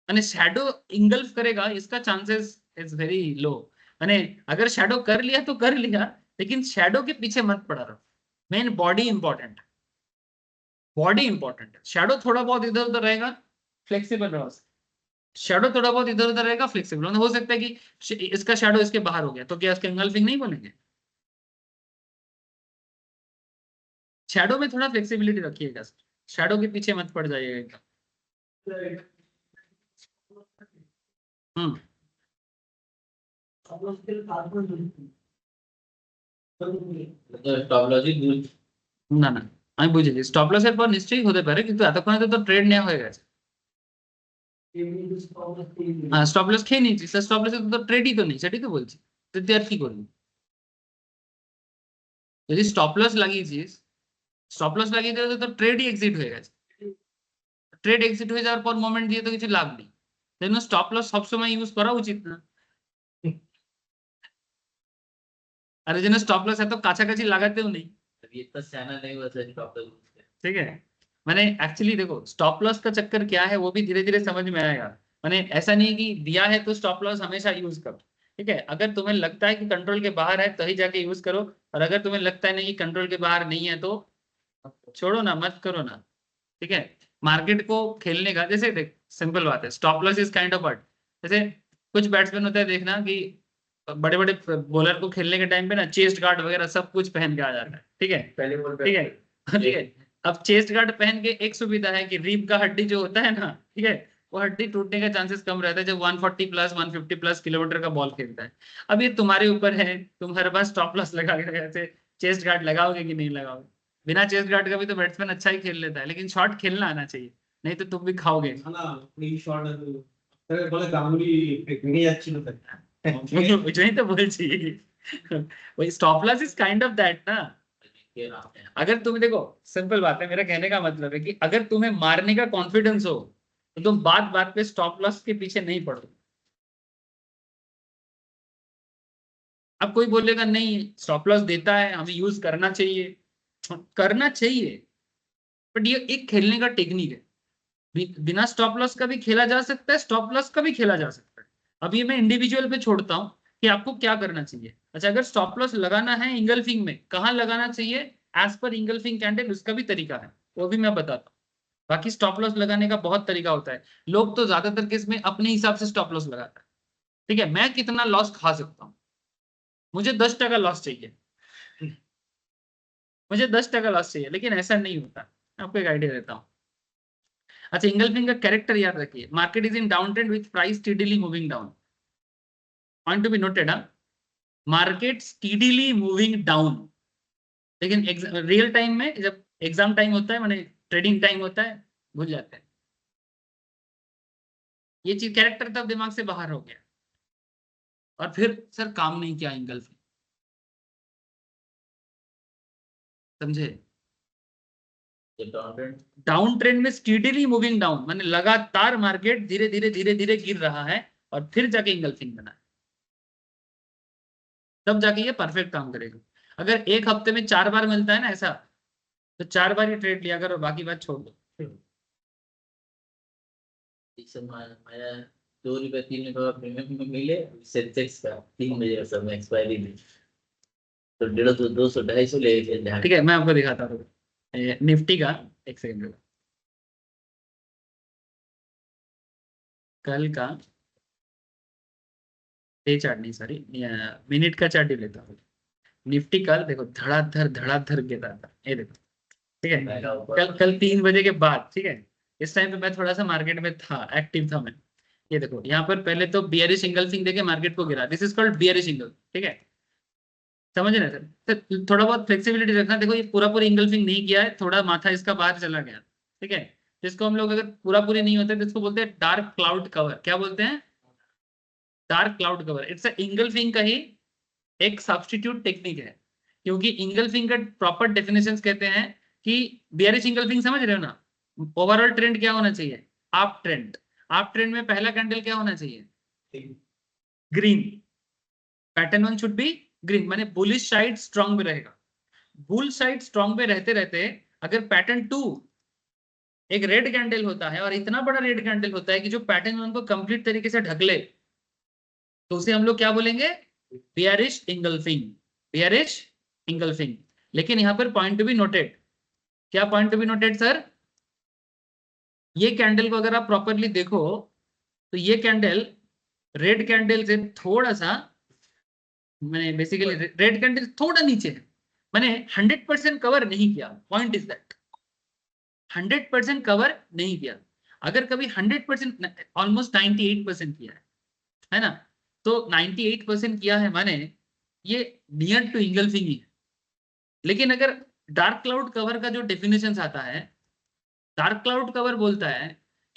माने शैडो इंगल्फ करेगा इसका चांसेस इज वेरी लो। माने अगर शैडो कर लिया तो कर लिया, लेकिन शैडो के पीछे मत पड़ा रहो। Main body important, body important है। शैडो थोड़ा बहुत इधर उधर रहेगा, फ्लेक्सिबल रहो। शैडो थोड़ा बहुत इधर उधर रहेगा, फ्लेक्सिबल हो सकता है कि इसका शैडो इसके बाहर हो गया तो क्या इसके इंगल्फिंग नहीं बनेंगे? शैडो में थोड़ा फ्लेक्सिबिलिटी रखिएगा, शैडो के पीछे मत पड़ जाइएगा एकदम। স্টপ লসই ভুল না না, আমি বুঝেছি স্টপ লসের পর নিশ্চয়ই হতে পারে, কিন্তু এতক্ষণে তো ট্রেড নেওয়া হয়ে গেছে। হ্যাঁ স্টপ লস খেয়ে নিয়েছি স্যার, স্টপ লসে তো ট্রেডই তো নেই, সেটাই তো বলছি। তো তুই আর কি করবি? যদি স্টপ লস লাগিয়েছিস, স্টপ লস লাগিয়ে দিলে তো ট্রেডই এক্সিট হয়ে গেছে। ট্রেড এক্সিট হয়ে যাওয়ার পর মোমেন্ট দিয়ে তো কিছু লাভ নেই, সেই জন্য স্টপ লস সবসময় ইউজ করা উচিত না। আর এই জন্য স্টপ লস এত কাছাকাছি লাগাতেও নেই, अभी इतना सियाना नहीं हुआ सर प्रॉपर। ठीक है। मैंने एक्चुअली देखो स्टॉप लॉस का चक्कर क्या है वो भी धीरे धीरे समझ में आएगा। मैंने ऐसा नहीं कि दिया है तो स्टॉप लॉस हमेशा यूज करो, ठीक है। अगर तुम्हें लगता है कि कंट्रोल के बाहर है तभी जाके यूज करो, और अगर तुम्हें लगता है नहीं कि कंट्रोल के बाहर नहीं है तो छोड़ो ना, मत करो ना, ठीक है। मार्केट को खेलने का जैसे देख, सिंपल बात है, stop loss is kind of art. जैसे कुछ बैट्समैन होता है देखना कि बड़े बड़े बॉलर को खेलने के टाइम पे ना चेस्ट गार्ड वगैरह सब कुछ पहन के आ जाता है, ठीक है, पहले बॉल ठीक है, ठीक है। अब चेस्ट गार्ड पहन के एक सुविधा है कि रीप का हड्डी जो होता है ना, ठीक है, वो हड्डी टूटने का चांसेस कम रहता है जब 140 प्लस 150 प्लस किलोमीटर का बॉल खेलता है। अब ये तुम्हारे ऊपर है, तुम हर बार स्टॉप लॉस लगा के ऐसे चेस्ट गार्ड लगाओगे कि नहीं लगाओगे। बिना चेस्ट गार्ड का भी तो बैट्समैन अच्छा ही खेल लेता है, लेकिन शॉट खेलना आना चाहिए, नहीं तो तुम भी खाओगे। বলে গাঙ্গুলি ভেঙে যাচ্ছিল वही तो বলছি, वही stop loss is kind of that ना। अगर तुम देखो, सिंपल बात है, मेरा कहने का मतलब है कि अगर तुम्हें मारने का कॉन्फिडेंस हो तो तुम बात बात पे स्टॉप लॉस के पीछे नहीं पड़ो। अब कोई बोलेगा नहीं स्टॉप लॉस देता है हमें यूज करना चाहिए, करना चाहिए, बट ये एक खेलने का टेक्निक है। बिना स्टॉप लॉस का भी खेला जा सकता है, स्टॉप लॉस का भी खेला जा सकता है। अब ये मैं इंडिविजुअल पे छोड़ता हूँ कि आपको क्या करना चाहिए। अच्छा, अगर स्टॉप लॉस लगाना है इंगल्फिंग में, कहाँ लगाना चाहिए एज पर इंगल्फिंग कैंडल, उसका भी तरीका है, वो भी मैं बताता हूँ। बाकी स्टॉप लॉस लगाने का बहुत तरीका होता है, लोग तो ज्यादातर केस में अपने हिसाब से स्टॉप लॉस लगाता है, ठीक है। मैं कितना लॉस खा सकता हूँ, मुझे 10% लॉस चाहिए, मुझे 10% लॉस चाहिए, लेकिन ऐसा नहीं होता। मैं आपको एक आइडिया देता हूँ। अच्छा, इंगल्फिंग का कैरेक्टर याद रखिए, market is in down trend with price steadily moving down. Point to be noted, market steadily moving down. लेकिन रियल टाइम में जब एग्जाम टाइम होता है, माने ट्रेडिंग टाइम होता है, भूल जाते हैं। ये चीज कैरेक्टर तब दिमाग से बाहर हो गया, और फिर सर काम नहीं किया इंगल्फिंग, समझे। डाउन ट्रेंड में स्टीडीली मूविंग डाउन माने लगातार मार्केट धीरे धीरे गिर रहा है, और फिर जाके इंगल्फिंग बना है, तब जाके ये परफेक्ट काम करेगा। अगर एक हफ्ते में 4 बार मिलता है ना ऐसा, तो 4 बार ही ट्रेड लिया करो, बाकी बात छोड़ दो। मेरा 2 रुपये 3 रुपये प्रीमियम में मिले, सेंसेक्स का 3 बजे का समय एक्सपायरी थी, तो 150 200 250 ले गए। ठीक है, मैं आपको दिखाता हूँ निफ्टी का, एक सेकंड, कल का डे चार्ट नहीं, सॉरी मिनट का चार्ट ही लेता हूँ। निफ्टी कल देखो धड़ाधड़ गिरा था, ये देखो, ठीक है, कल 3 बजे के बाद, ठीक है। इस टाइम पे मैं थोड़ा सा मार्केट में था, एक्टिव था मैं। ये देखो यहाँ पर पहले तो बियरिश इंगल्फिंग देके मार्केट को गिरा, दिस इज कॉल्ड बियरिश इंगल, ठीक है, समझ रहे सर। तो थोड़ा बहुत फ्लेक्सिबिलिटी रखना, देखो ये पूरा इंगल्फिंग नहीं किया है, थोड़ा माथा इसका बाहर चला गया, ठीक है। जिसको हम लोग अगर पूरी नहीं होते तो इसको बोलते हैं डार्क क्लाउड कवर। क्या बोलते हैं? Dark cloud cover. It's engulfing का ही एक सब्स्टिट्यूट टेक्निक है, क्योंकि इंगल्फिंग का प्रॉपर डेफिनेशंस कहते हैं कि बियरिश इंगल्फिंग, समझ रहे हो ना। ओवरऑल ट्रेंड क्या होना चाहिए? Up trend. अप ट्रेंड में पहला कैंडल क्या होना चाहिए? Green. Pattern 1 should be green, माने बुलिश साइड स्ट्रांग में रहेगा। बुल साइड स्ट्रांग में रहते रहते अगर पैटर्न 2 एक रेड कैंडल होता है, और इतना बड़ा रेड कैंडल होता है कि जो पैटर्न 1 को कंप्लीट तरीके से ढक ले, तो उसे हम लोग क्या बोलेंगे? Bearish engulfing. Bearish engulfing. लेकिन यहां पर पॉइंट टू बी नोटेड, क्या point to be noted sir? ये कैंडल को अगर आप प्रॉपरली देखो तो ये कैंडल रेड कैंडल से थोड़ा सा, मैंने बेसिकली रेड कैंडल थोड़ा नीचे है, मैंने 100% कवर नहीं किया। पॉइंट इज दैट 100% कवर नहीं किया। अगर कभी 100%, ऑलमोस्ट 98% किया है ना, तो 98% किया है माने ये नियर टू इंगल्फिंग ही है। लेकिन अगर डार्क क्लाउड कवर का जो डेफिनेशन आता है, डार्क क्लाउड कवर बोलता है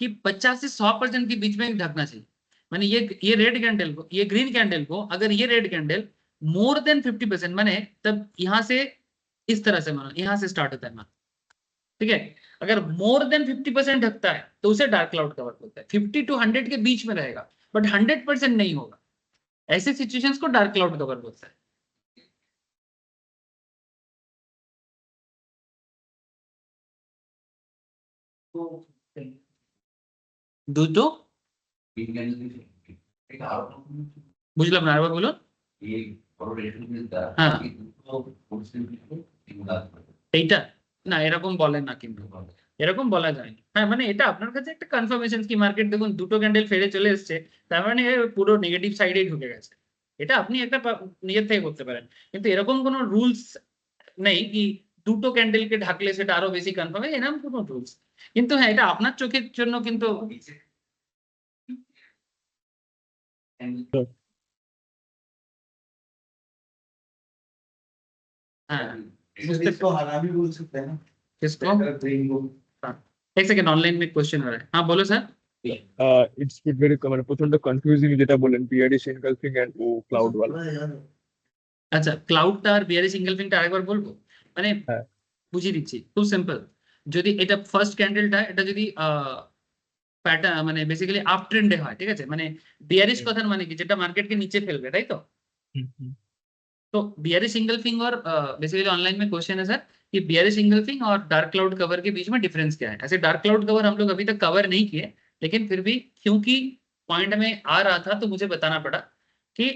कि 50 से 100% के बीच में ढकना चाहिए। माने ये रेड कैंडल को, ये ग्रीन कैंडल को, अगर ये रेड कैंडल मोर देन 50% माने, तब यहां से इस तरह से मानो, यहां से स्टार्ट होता है मानो, ठीक है। अगर मोर देन 50% ढकता है तो उसे डार्क क्लाउड कवर बोलते हैं। 50 to 100 के बीच में रहेगा बट 100% नहीं होगा, ऐसे सिचुएशंस को डार्क क्लाउड कवर बोलता है। দুটো বুঝলাম না, আরেকবার বলুন। হ্যাঁ এইটা না, এরকম বলেন না, কিন্তু এরকম বলা যায় না। হ্যাঁ মানে এটা আপনার কাছে একটা কনফার্মেশন কি মার্কেট দেখুন দুটো ক্যান্ডেল ফেরে চলে এসেছে, তার মানে পুরো নেগেটিভ সাইডেই ঢুকে গেছে। এটা আপনি একটা নিজের থেকে করতে পারেন, কিন্তু এরকম কোনো রুলস নেই কি দুটো ক্যান্ডেলকে ঢাকলে সেটা আরো বেশি কনফার্ম হয়, এরকম কোনো রুলস। কিন্তু হ্যাঁ এটা আপনার চোখের জন্য কিন্তু हाँ इसको हरा भी बोल सकते हैं ना, किसको, ग्रीन को। एक सेकंड ऑनलाइन में क्वेश्चन हो रहा है, हाँ बोलो सर। ইটস ভেরি মানে প্রচন্ড কনফিউজিং যেটা বলেন বিআরডি এনগালফিং এন্ড ও ক্লাউড ওয়ালা। আচ্ছা ক্লাউডটা আর বিয়ারিশ এনগালফিংটা আরেকবার বলবো, মানে হ্যাঁ। বুঝিয়ে দিচ্ছি খুব সিম্পল। যদি এটা ফার্স্ট ক্যান্ডেলটা এটা যদি প্যাটার্ন মানে বেসিক্যালি আপ ট্রেন্ডে হয়, ঠিক আছে, মানে বিয়ারিশ কথার মানে কি যেটা মার্কেটকে নিচে ফেলবে, তাই তো। तो बियरिश इंगल्फिंग और बेसिकली ऑनलाइन में क्वेश्चन है सर कि बियरिश इंगल्फिंग और डार्क क्लाउड कवर के बीच में डिफरेंस क्या है। ऐसे डार्क क्लाउड कवर हम लोग अभी तक कवर नहीं किए, लेकिन फिर भी क्योंकि पॉइंट में आ रहा था तो मुझे बताना पड़ा कि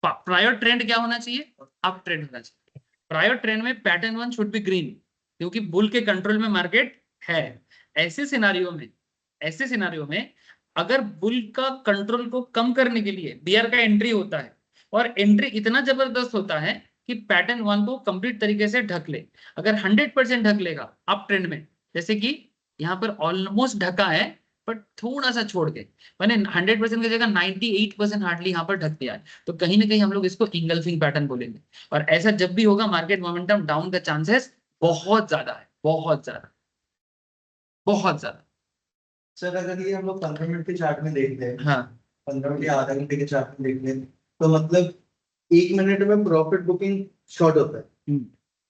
प्रायर ट्रेंड क्या होना चाहिए, अप ट्रेंड होना चाहिए। प्रायर ट्रेंड में पैटर्न 1 शुड बी ग्रीन, क्योंकि बुल के कंट्रोल में मार्केट है। ऐसे सिनारियो में अगर बुल का कंट्रोल को कम करने के लिए बियर का एंट्री होता है, और एंट्री इतना जबरदस्त होता है कि पैटर्न 1 को कंप्लीट तरीके से ढक ले। अगर 100% ढक लेगा अप ट्रेंड में, जैसे कि यहाँ पर ऑलमोस्ट ढका है बट थोड़ा सा छोड़ के, मैंने 100% की जगह 98% हार्डली यहाँ पर ढक दिया है, तो कहीं ना कहीं हम लोग इसको इंगल्फिंग पैटर्न बोलेंगे। और ऐसा जब भी होगा मार्केट मोमेंटम डाउन का चांसेस बहुत ज्यादा है, बहुत ज्यादा। सर अगर ये हम लोग 15 मिनट के चार्ट में देख लें, हाँ 15 मिनट या आधा घंटे के चार्ट में देख लें, तो मतलब 1 मिनट में प्रॉफिट बुकिंग शॉर्ट होता है,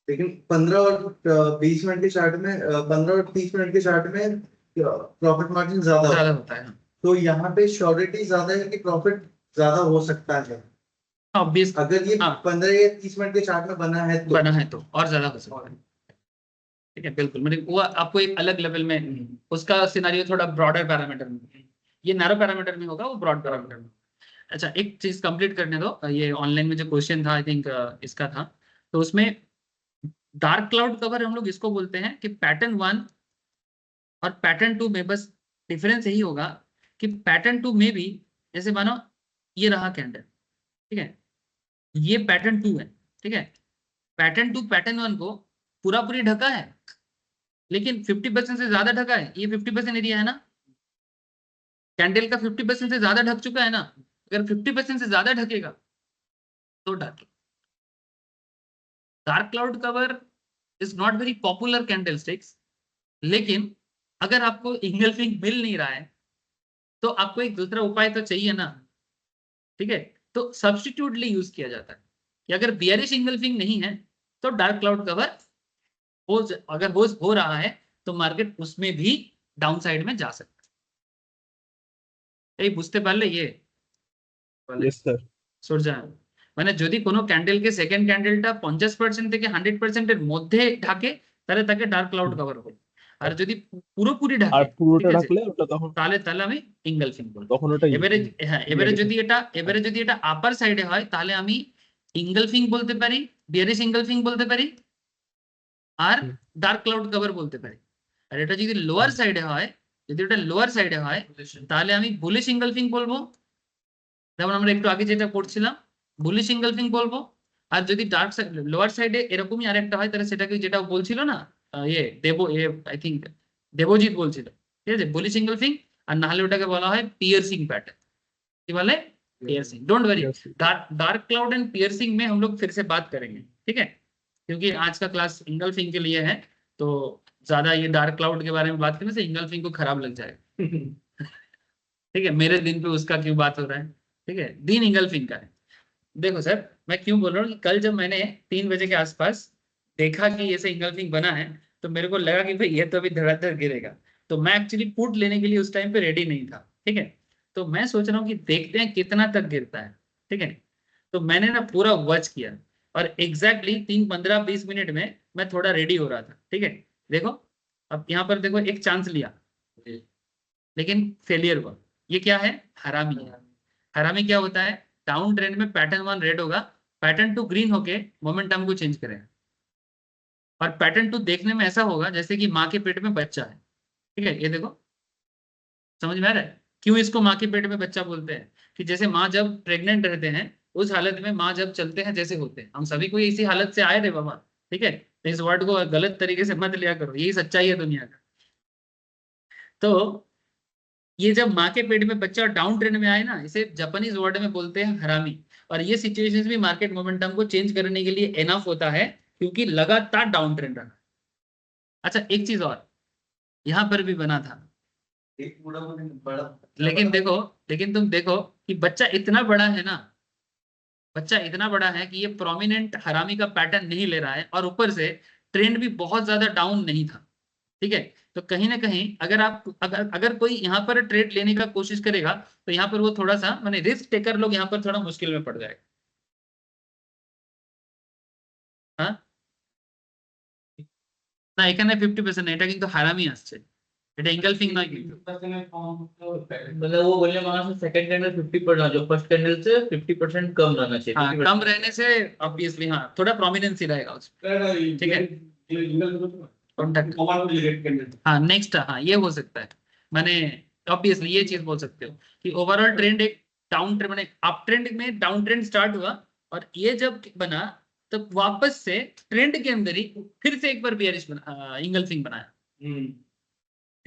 लेकिन 15 और 20 मिनट के चार्ट में 15 और 30 मिनट के चार्ट में प्रॉफिट मार्जिन ज्यादा होता है। तो यहाँ पे श्योरिटी ज्यादा है कि प्रॉफिट ज्यादा हो सकता है ऑब्वियस, अगर ये 15 या 30 मिनट के चार्ट में बना है तो और ज्यादा हो सकता है। ठीक है बिल्कुल, मतलब वो आपको एक अलग लेवल में उसका सिनारियो थोड़ा ब्रॉडर पैरामीटर में, ये नैरो पैरामीटर में होगा, वो ब्रॉड पैरामीटर में। अच्छा एक चीज कंप्लीट करने दो, ये ऑनलाइन में जो क्वेश्चन था आई थिंक इसका था, तो उसमें डार्क क्लाउड कवर हम लोग इसको बोलते हैं कि पैटर्न 1 और पैटर्न 2 में बस डिफरेंस यही होगा कि पैटर्न 2 में भी जैसे मानो ये रहा कैंडल, ठीक है, ये पैटर्न 2 है, ठीक है, पैटर्न 2 पैटर्न 1 को पूरा पूरी ढका है, लेकिन 50% से ज्यादा ढका है। ये 50% एरिया है ना, कैंडल का 50% से ज्यादा ढक चुका है ना, अगर 50% से ज्यादा ढकेगा तो dark cloud cover is not very popular candlesticks, लेकिन अगर आपको इंगल्फिंग मिल नहीं रहा है तो आपको एक दूसरा उपाय तो चाहिए ना, ठीक है, तो सब्स्टिट्यूटली यूज किया जाता है कि अगर बियरिश इंगल्फिंग नहीं है तो डार्क क्लाउड कवर अगर हो रहा है तो मार्केट उसमें भी डाउन साइड में जा सकता है। এই বুঝতে পারলে ইয়ে यस सर সূর্যা মানে যদি কোনো ক্যান্ডেলকে সেকেন্ড ক্যান্ডেলটা 50% থেকে 100% এর মধ্যে ঢাকে তাহলে তাকে ডার্ক ক্লাউড কভার বলে, আর যদি পুরোপুরি আর ঢাকে পুরোটা ঠিক আছে, রাখলে ওটা তখন তাহলে আমি ইনগালফিং বলবো। তখন ওটা এবারে হ্যাঁ এবারে যদি এটা আপার সাইডে হয় তাহলে আমি ইনগালফিং বলতে পারি, বিয়ারিশ ইনগালফিং বলতে পারি, আর ডার্ক ক্লাউড কভার বলতে পারি। আর এটা যদি লোয়ার সাইডে হয়, তাহলে আমি বুলিশ ইনগালফিং বলবো, যেমন আমরা একটু আগে যেটা পড়ছিলাম বুলিশ ইনগালফিং বলবো। আর যদি ডার্ক সাইড লোয়ার সাইডে এরকমই আরেকটা হয় তাহলে সেটাকে যেটা বলছিল না আই থিঙ্ক দেবজিৎ বলছিল, ঠিক আছে, বুলিশ ইনগালফিং, আর না হলে ওটাকে বলা হয় पियर्सिंग पैटर्न। কি বলে piercing, don't worry, dark cloud and piercing में हम लोग फिर से बात करेंगे, ठीक है, क्योंकि आज का क्लास इंगल्फिंग के लिए है, तो ज्यादा ये डार्क क्लाउड के बारे में बात करने से इंगल्फिंग को खराब लग जाएगा। ठीक है, मेरे दिन पे उसका क्यों बात हो रहा है? ठीक है, दिन इंगल्फिंग का है। देखो सर, मैं क्यों बोल रहा हूँ कि कल जब मैंने 3 बजे के आसपास देखा कि ऐसे इंगल्फिंग बना है, तो मेरे को लगा कि भाई ये तो अभी धड़ाधड़ गिरेगा। तो मैं एक्चुअली पुट लेने के लिए उस टाइम पे रेडी नहीं था। ठीक है, तो मैं सोच रहा हूँ कि देखते हैं कितना तक गिरता है। ठीक है, तो मैंने ना पूरा वॉच किया, और एग्जैक्टली 3, 15, 20 मिनट में मैं थोड़ा रेडी हो रहा था। ठीक है, देखो अब यहाँ पर देखो, एक चांस लिया लेकिन फेलियर हुआ। ये क्या है? हरामी है। हरामी क्या होता है? डाउन ट्रेंड में पैटर्न 1 रेड होगा, पैटर्न 2 ग्रीन होके मोमेंटम को चेंज करेगा। और पैटर्न 2 देखने में ऐसा होगा जैसे कि माँ के पेट में बच्चा है। ठीक है, ये देखो, समझ में आ रहा है क्यों इसको माँ के पेट में बच्चा बोलते हैं? कि जैसे माँ जब प्रेग्नेंट रहते हैं, उस हालत में माँ जब चलते हैं जैसे होते हैं, हम सभी को इसी हालत से आए रे बाबा। ठीक है, तो इस वर्ड को गलत तरीके से मत लिया करो, यही सच्चाई है दुनिया का। तो ये जब माँ के पेट में बच्चा डाउन ट्रेंड में आए ना, इसे जापानीज वर्ड में बोलते हैं हरामी। और ये सिचुएशंस भी मार्केट मोमेंटम को चेंज करने के लिए एनफ होता है, क्योंकि लगातार डाउन ट्रेंड रहा। अच्छा, एक चीज और यहाँ पर भी बना था, एक बड़ा बड़ा लेकिन देखो, लेकिन तुम देखो कि बच्चा इतना बड़ा है ना, बच्चा इतना बड़ा है कि ये प्रोमिनेंट हरामी का पैटर्न नहीं ले रहा है, और ऊपर से ट्रेंड भी बहुत ज्यादा डाउन नहीं था। ठीक है, तो कहीं ना कहीं अगर आप अगर कोई यहाँ पर ट्रेड लेने का कोशिश करेगा, तो यहाँ पर वो थोड़ा सा माने रिस्क टेकर लोग यहाँ पर थोड़ा मुश्किल में पड़ जाएगा। हाँ না, এখানে 50% না, এটা কিন্তু হারামি আসছে, এটা এঙ্গেলফিং নয় কিন্তু। मतलब वो बोलने मांगा था सेकंड कैंडल 50%, जो फर्स्ट कैंडल से 50% कम रहना चाहिए। हाँ, 50% कम रहने से ऑब्वियसली हाँ थोड़ा प्रोमिनेंस ही रहेगा उसमें। ठीक है, कॉन्टैक्ट, हाँ नेक्स्ट, हाँ ये हो सकता है। मैंने ऑब्वियसली ये चीज बोल सकते हो कि ओवरऑल ट्रेंड एक डाउन ट्रेंड, मैंने अप ट्रेंड में डाउन ट्रेंड स्टार्ट हुआ, और ये जब बना तब वापस से ट्रेंड के अंदर ही फिर से एक बार बियरिश बना, इंगल्फिंग बनाया,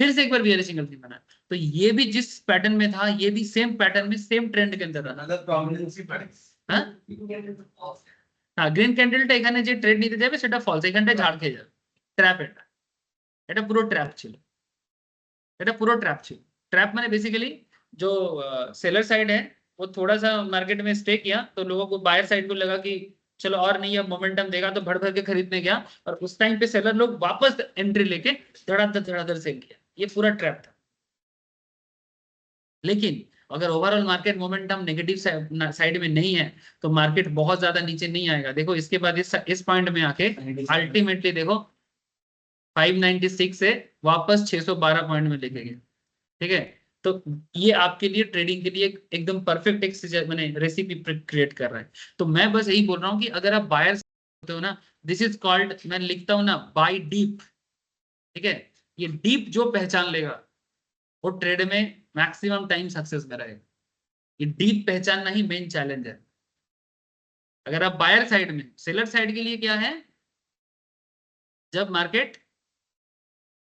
फिर से एक बार बियरिश इंगल्फिंग बनाया। तो ये भी जिस पैटर्न में था, ये भी सेम पैटर्न में सेम ट्रेंड के अंदर रहा। मतलब prominence ही पड़े। हाँ हाँ, গ্রিন ক্যান্ডেলটা এখানে যে ট্রেড নিতে যাবে সেটা ফলস, এখানটা ঝাড় খেয়ে যাবে। ট্র্যাপ, এটা পুরো ট্র্যাপ ছিল, এটা পুরো ट्रैप ছিল। ट्रैप माने बेसिकली जो सेलर साइड है वो थोड़ा सा मार्केट में स्टे किया, तो लोगों को बायर साइड को लगा कि चलो और नहीं अब मोमेंटम देगा, तो भर भर के खरीदने गया, और उस टाइम पे सेलर लोग वापस एंट्री लेके धड़ाधड़ सेल किया। ये पूरा ट्रैप था। लेकिन अगर overall market momentum negative side में नहीं है, तो मार्केट बहुत ज्यादा नीचे नहीं आएगा। देखो इसके बाद इस पॉइंट में आके अल्टीमेटली देखो 596 से वापस 612 पॉइंट में लेके गए। ठीक है, तो ये आपके लिए ट्रेडिंग के लिए एकदम परफेक्ट एक मैंने रेसिपी क्रिएट कर रहा है। तो मैं बस यही बोल रहा हूँ कि अगर आप बायर होते हो ना, दिस इज कॉल्ड, मैं लिखता हूँ ना, बाय डीप। ठीक है, ये डीप जो पहचान लेगा वो ट्रेड में मैक्सिमम टाइम सक्सेस में रहेगा। ये डीप पहचानना ही मेन चैलेंज है। अगर आप बायर साइड में, सेलर साइड के लिए क्या है, जब मार्केट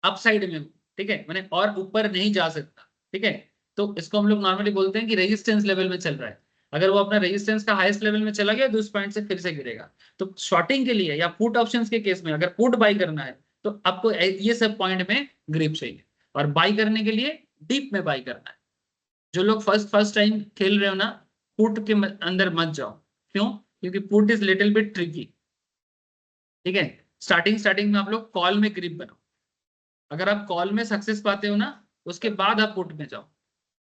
अपसाइड में हो, ठीक है, मैंने और ऊपर नहीं जा सकता। ठीक है, तो इसको हम लोग नॉर्मली बोलते हैं कि रेजिस्टेंस लेवल में चल रहा है। अगर वो अपना रेजिस्टेंस का हाईएस्ट लेवल में चला गया तो उस पॉइंट से फिर से गिरेगा। तो शॉर्टिंग के लिए या पुट ऑप्शंस के केस में अगर पुट बाई करना है, तो आपको ये सब पॉइंट में ग्रिप चाहिए, और बाई करने के लिए डीप में बाई करना है। जो लोग फर्स्ट टाइम खेल रहे हो ना, पुट के अंदर मत जाओ। क्यों? क्योंकि put is little bit tricky. ठीक है, स्टार्टिंग में आप लोग कॉल में ग्रिप बनाओ। अगर आप कॉल में सक्सेस पाते हो ना, उसके बाद आप पुट में जाओ।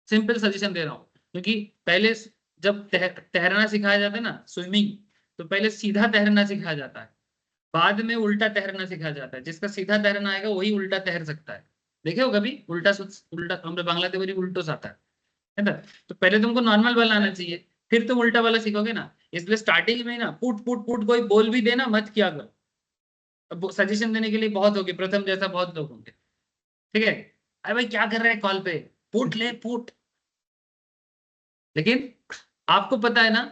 सिंपल सजेशन दे रहा हूँ, क्योंकि पहले जब तैरना सिखाया जाता है ना, स्विमिंग, तो पहले सीधा तैरना सिखाया जाता है, बाद में उल्टा तैरना सिखाया जाता है। जिसका सीधा तैरना आएगा वही उल्टा तैर सकता है। देखे हो कभी? उल्टा उल्टा हम बांग्लाते बोली उल्टो आता है ना। तो पहले तुमको नॉर्मल वाला आना चाहिए, फिर तुम उल्टा वाला सीखोगे ना। इसलिए स्टार्टिंग में ना पुट पुट पुट कोई बोल भी देना मत किया करो। अब सजेशन देने के लिए बहुत होगी, प्रथम जैसा बहुत लोग होंगे। ठीक है, अरे भाई क्या कर रहे हैं कॉल पे, पुट ले पुट। लेकिन आपको पता है ना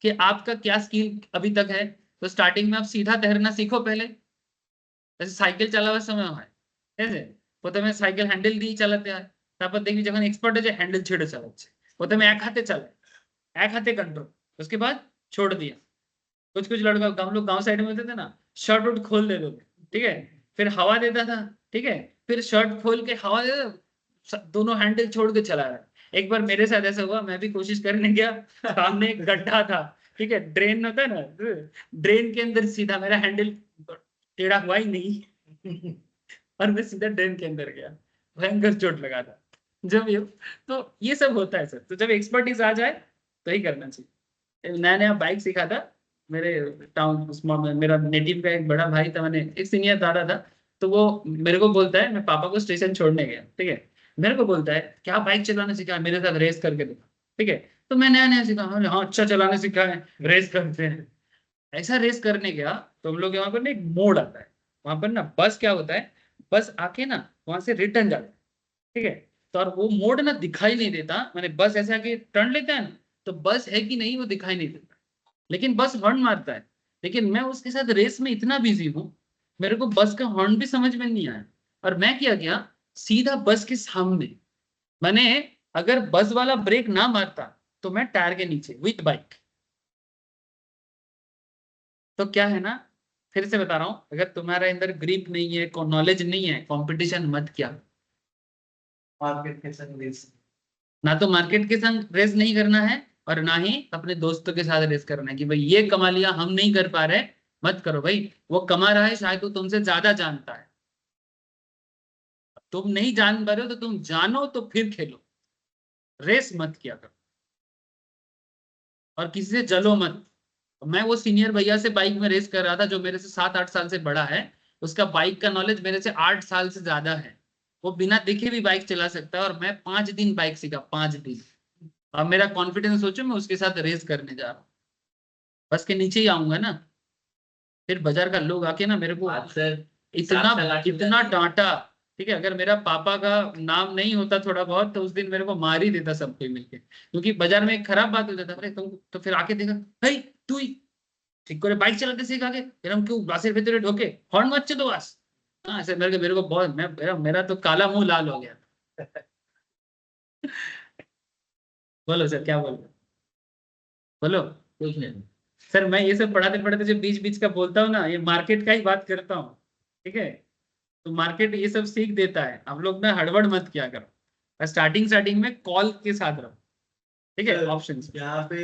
कि आपका क्या स्किल अभी तक है। तो स्टार्टिंग में आप सीधा तैरना सीखो पहले, जैसे साइकिल चलावा समय হয় ঠিক প্রথমে সাইকেল হ্যান্ডেল দিয়ে চালাতে হয়, তারপর দেখবি যখন এক্সপার্ট হয়ে যায় হ্যান্ডেল ছেড়ে চালাচ্ছে। প্রথমে এক হাতে চালায়, एक हाथे कंट्रोल, उसके बाद छोड़ दिया। कुछ लड़का हम लोग गांव साइड में होते थे ना, शर्ट उट खोल देते थे। ठीक है, फिर हवा देता था। ठीक है, फिर शर्ट खोल के हवा देता, दोनों हैंडल छोड़ के चला रहा है। एक बार मेरे साथ ऐसा हुआ, मैं भी कोशिश करने गया, सामने एक गड्ढा था, ठीक है, ड्रेन होता है ना, ड्रेन के अंदर सीधा मेरा हैंडल टेढ़ा हुआ ही नहीं और मैं सीधा ड्रेन के अंदर गया, भयंकर चोट लगा था। जब ये सब होता है सर। तो जब एक्सपर्टीज आ जाए तो ही करना चाहिए। नया नया बाइक सीखा था मेरे टाउन, मेरा नेटिव का एक बड़ा भाई था, मैंने एक सीनियर दादा था, तो वो मेरे को बोलता है, मैं पापा को स्टेशन छोड़ने गया, ठीक है, मेरे को बोलता है क्या बाइक चलाना सीखा है, मेरे साथ रेस करके देखा, ठीक है। तो मैं नया नया सीखा, हाँ अच्छा चलाने सीखा है, रेस करते हैं। ऐसा रेस करने गया तो हम लोग के वहां पर ना एक मोड़ आता है, वहां पर ना बस क्या होता है, बस आके ना वहां से रिटर्न जाता है, ठीक है। तो और वो मोड़ ना दिखाई नहीं देता, मैंने बस ऐसे आके टर्न लेता है ना, तो बस है कि नहीं वो दिखाई नहीं देता, लेकिन बस हॉर्न मारता है। लेकिन मैं उसके साथ रेस में इतना बिजी हूँ, मेरे को बस का हॉर्न भी समझ में नहीं आया, और मैं क्या किया, सीधा बस के सामने, मैंने अगर बस वाला ब्रेक ना मारता तो मैं टायर के नीचे विथ बाइक। तो क्या है ना, फिर से बता रहा हूं, अगर तुम्हारे अंदर ग्रिप नहीं है, नॉलेज नहीं है, कंपटीशन मत किया। मार्केट के संग रेस। ना तो मार्केट के संग रेस नहीं करना है, और ना ही अपने दोस्तों के साथ रेस करना है कि भाई ये कमा लिया हम नहीं कर पा रहे, मत करो भाई, वो कमा रहा है शायद वो तुमसे ज्यादा जानता है, तुम नहीं जान पा रहे हो तो तुम जानो तो फिर खेलो, रेस मत किया करो, और किसी से जलो मत। मैं वो सीनियर भैया से बाइक में रेस कर रहा था जो मेरे से 7-8 साल से बड़ा है, उसका बाइक का नॉलेज मेरे से 8 साल से ज्यादा है, वो बिना देखे भी बाइक चला सकता है, और मैं 5 दिन बाइक सीखा, 5 दिन। अब मेरा कॉन्फिडेंस सोचो, मैं उसके साथ रेस करने जा रहा हूँ, बस के नीचे ही आऊंगा ना, फिर बाजार का लोग आके ना मेरे को सर इतना इतना डांटा, ठीक है। अगर मेरा पापा का नाम नहीं होता थोड़ा बहुत, तो उस दिन मेरे को मार ही देता सब कोई मिलके, क्योंकि बाजार में एक खराब बात हो जाता, अरे तुम तो फिर आके देखा, भाई तू ही ठीक करे बाइक चलाते सीख आगे, फिर हम क्यों बासेर भीतर ढोके हॉर्न मत दो बस। हाँ ऐसे मेरे को बहुत, मेरा तो काला मुंह लाल हो गया। बोलो सर, क्या बोल, बोलो। कुछ नहीं। सर मैं ये सब पढ़ाते पढ़ाते जो बीच बीच का बोलता हूँ ना, ये मार्केट का ही बात करता हूँ, ठीक है। तो मार्केट ये सब सीख देता है, हम लोग ना हड़बड़ मत किया करो, स्टार्टिंग स्टार्टिंग में कॉल के साथ रहो, ठीक है, सर, ऑप्शन। यहाँ पे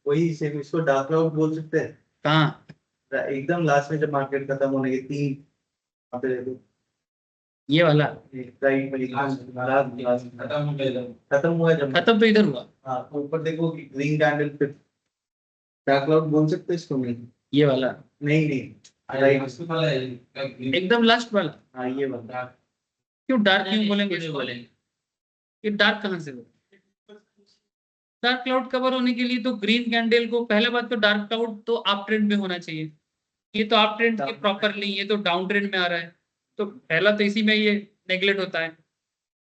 वही सेम इसको डार्क क्लाउड बोल सकते हैं। कहाँ? एकदम लास्ट में जब मार्केट खत्म होने के 3 वहाँ पे देखो, ये वाला राइट में खत्म हुआ है जब, खत्म तो इधर हुआ, हाँ तो ऊपर देखो कि ग्रीन कैंडल फिर डार्क क्लाउड बोल सकते हैं इसको। नहीं ये वाला नहीं राइट, एकदम लास्ट वाला। हाँ ये वाला। क्यों डार्क क्यों बोलेंगे क्यों इसको? बोलेंगे? ये डार्क कहाँ से बोले? डार्क क्लाउड कवर होने के लिए तो ग्रीन कैंडल को, पहले बात तो डार्क क्लाउड तो अप ट्रेंड में होना चाहिए, ये तो अप ट्रेंड के प्रॉपर नहीं, ये तो डाउन ट्रेंड में आ रहा है, तो पहला तो इसी में ये नेग्लेक्ट होता है।